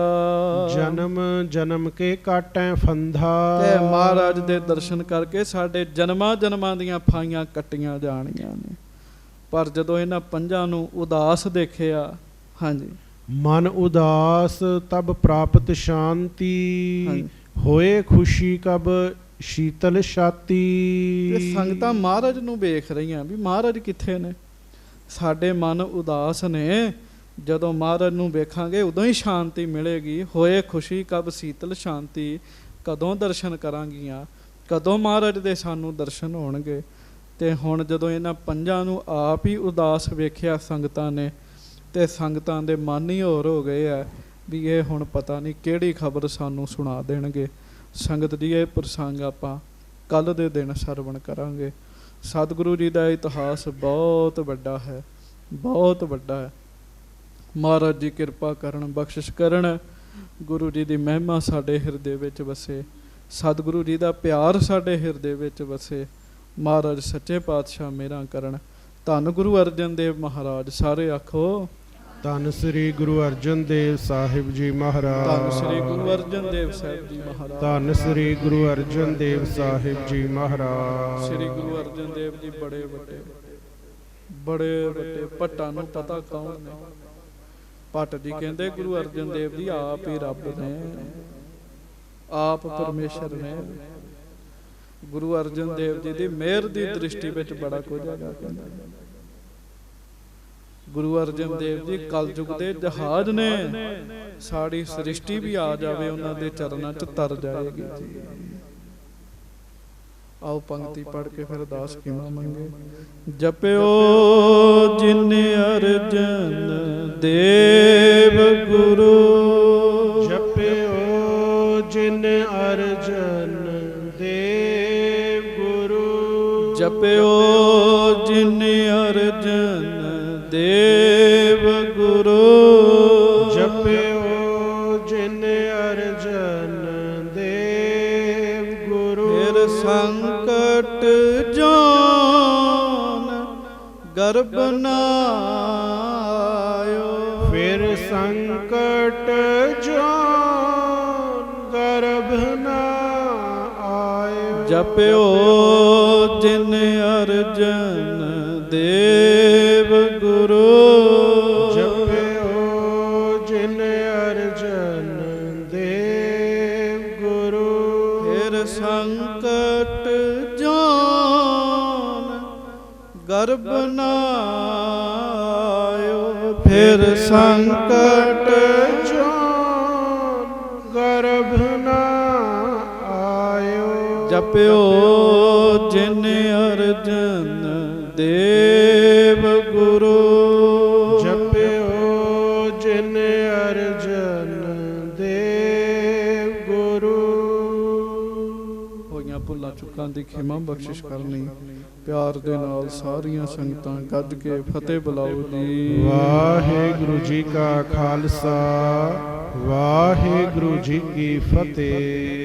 ਜਨਮ ਜਨਮ ਕੇ ਕਾਟੈ ਫੰਧਾ। ਤੇ ਮਹਾਰਾਜ ਦੇ ਦਰਸ਼ਨ ਕਰਕੇ ਸਾਡੇ ਜਨਮਾਂ ਜਨਮਾਂ ਦੀਆਂ ਫਾਈਆਂ ਕੱਟੀਆਂ ਜਾਣੀਆਂ ਨੇ। ਪਰ ਜਦੋਂ ਇਹਨਾਂ ਪੰਜਾਂ ਨੂੰ ਉਦਾਸ ਦੇਖਿਆ, ਹਾਂਜੀ, ਮਨ ਉਦਾਸ ਤਬ ਪ੍ਰਾਪਤ ਸ਼ਾਂਤੀ, ਹੋਏ ਖੁਸ਼ੀ ਕਬ ਸ਼ੀਤਲ ਛਾਤੀ। ਤੇ ਸੰਗਤਾਂ ਮਹਾਰਾਜ ਨੂੰ ਵੇਖ ਰਹੀਆਂ ਵੀ ਮਹਾਰਾਜ ਕਿੱਥੇ ਨੇ। ਸਾਡੇ ਮਨ ਉਦਾਸ ਨੇ, ਜਦੋਂ ਮਹਾਰਾਜ ਨੂੰ ਵੇਖਾਂਗੇ ਉਦੋਂ ਹੀ ਸ਼ਾਂਤੀ ਮਿਲੇਗੀ। ਹੋਏ ਖੁਸ਼ੀ ਕਬ ਸੀਤਲ ਸ਼ਾਂਤੀ, ਕਦੋਂ ਦਰਸ਼ਨ ਕਰਾਂਗੀਆਂ, ਕਦੋਂ ਮਹਾਰਾਜ ਦੇ ਸਾਨੂੰ ਦਰਸ਼ਨ ਹੋਣਗੇ। ਤੇ ਹੁਣ ਜਦੋਂ ਇਹਨਾਂ ਪੰਜਾਂ ਨੂੰ ਆਪ ਹੀ ਉਦਾਸ ਵੇਖਿਆ ਸੰਗਤਾਂ ਨੇ, ਤੇ ਸੰਗਤਾਂ ਦੇ ਮਨ ਹੀ ਹੋਰ ਹੋ ਗਏ ਆ ਵੀ ਇਹ ਹੁਣ ਪਤਾ ਨਹੀਂ ਕਿਹੜੀ ਖਬਰ ਸਾਨੂੰ ਸੁਣਾ ਦੇਣਗੇ। ਸੰਗਤ ਜੀ, ਇਹ ਪ੍ਰਸੰਗ ਆਪਾਂ ਕੱਲ੍ਹ ਦੇ ਦਿਨ ਸਰਵਣ ਕਰਾਂਗੇ। ਸਤਿਗੁਰੂ ਜੀ ਦਾ ਇਤਿਹਾਸ ਬਹੁਤ ਵੱਡਾ ਹੈ, ਬਹੁਤ ਵੱਡਾ ਹੈ। ਮਹਾਰਾਜ ਜੀ ਕਿਰਪਾ ਕਰਨ, ਬਖਸ਼ਿਸ਼ ਕਰਨ। ਗੁਰੂ ਜੀ ਦੀ ਮਹਿਮਾ ਸਾਡੇ ਹਿਰਦੇ ਵਿੱਚ ਵਸੇ, ਸਤਿਗੁਰੂ ਜੀ ਦਾ ਪਿਆਰ ਸਾਡੇ ਹਿਰਦੇ ਵਿੱਚ ਵਸੇ। ਮਹਾਰਾਜ ਸੱਚੇ ਪਾਤਸ਼ਾਹ ਮਿਹਰਾਂ ਕਰਨ। ਧੰਨ ਗੁਰੂ ਅਰਜਨ ਦੇਵ ਮਹਾਰਾਜ। ਸਾਰੇ ਆਖੋ ਧੰਨ ਸ੍ਰੀ ਗੁਰੂ ਅਰਜਨ ਦੇਵ ਸਾਹਿਬ ਜੀ ਮਹਾਰਾਜ। ਧੰਨ ਸ੍ਰੀ ਗੁਰੂ ਅਰਜਨ ਦੇਵ ਸਾਹਿਬ ਜੀ ਮਹਾਰਾਜ। ਧੰਨ ਸ੍ਰੀ ਗੁਰੂ ਅਰਜਨ ਦੇਵ ਸਾਹਿਬ ਜੀ ਮਹਾਰਾਜ। ਸ੍ਰੀ ਗੁਰੂ ਅਰਜਨ ਦੇਵ ਜੀ ਬੜੇ ਵੱਡੇ ਭੱਟਾਂ ਨੂੰ ਪਤਾ ਕੌਣ ਨੇ? ਭੱਟ ਜੀ ਕਹਿੰਦੇ ਗੁਰੂ ਅਰਜਨ ਦੇਵ ਜੀ ਆਪ ਹੀ ਰੱਬ ਨੇ, ਆਪ ਪਰਮੇਸ਼ਰ ਨੇ। ਗੁਰੂ ਅਰਜਨ ਦੇਵ ਜੀ ਦੀ ਮਿਹਰ ਦੀ ਦ੍ਰਿਸ਼ਟੀ ਵਿੱਚ ਬੜਾ ਕੁਝ ਹੈਗਾ। ਕਹਿੰਦਾ ਗੁਰੂ ਅਰਜਨ ਦੇਵ ਜੀ ਕਲਯੁਗ ਦੇ ਜਹਾਜ਼ ਨੇ, ਸਾਡੀ ਸ੍ਰਿਸ਼ਟੀ ਵੀ ਆ ਜਾਵੇ ਉਹਨਾਂ ਦੇ ਚਰਨਾਂ 'ਚ ਤਰ ਜਾਏਗੀ ਜੀ। ਆਓ ਪੰਕਤੀ ਪੜ੍ਹ ਕੇ ਫਿਰ ਅਰਦਾਸ ਕਿਵੇਂ ਮੰਗੇ। ਜਪਿਓ ਜਿਨ ਅਰਜਨ ਦੇਵ ਗੁਰੂ, ਜਪਿਓ ਜਿਨ ਅਰਜਨ ਦੇਵ ਗੁਰੂ, ਜਪਿਓ ਜਿਨ ਅਰਜਨ ਦੇਵ ਗੁਰੂ, ਜਪਿਓ ਜਿਨ ਅਰਜਨ ਦੇਵ ਗੁਰੂ। ਫਿਰ ਸੰਕਟ ਜੋਨ ਗਰਭ ਨਾ ਆਇਓ, ਫਿਰ ਸੰਕਟ ਜੋਨ ਗਰਭ ਨਾ ਆਇਓ। ਜਪਿਓ ਜਿਨ ਅਰਜਨ ਦੇਵ ਗੁਰੂ, ਜਪਿਓ ਜਿਨ ਅਰਜਨ ਦੇਵ ਗੁਰੂ। ਫਿਰ ਸੰਕਟ ਜੋਨ ਗਰਭ ਨਾ ਆਇਓ, ਫਿਰ ਸੰਕਟ ਜੋਨ ਗਰਭ ਨਾ ਆਇਓ। ਜਪਿਓ ਜਿਨ ਅਰਜਨ ਦੇਵ ਗੁਰੂ, ਜਪਿਓ ਜਿਨ ਅਰਜਨ ਦੇਵ ਗੁਰੂ। ਹੋਈਆਂ ਭੁੱਲਾਂ ਚੁੱਕਾਂ ਦੀ ਖਿਮਾ ਬਖਸ਼ਿਸ਼ ਕਰਨੀ। ਪਿਆਰ ਦੇ ਨਾਲ ਸਾਰੀਆਂ ਸੰਗਤਾਂ ਗੱਜ ਕੇ ਫਤਿਹ ਬੁਲਾਓ ਜੀ। ਵਾਹਿਗੁਰੂ ਜੀ ਕਾ ਖਾਲਸਾ, ਵਾਹਿਗੁਰੂ ਜੀ ਕੀ ਫਤਿਹ।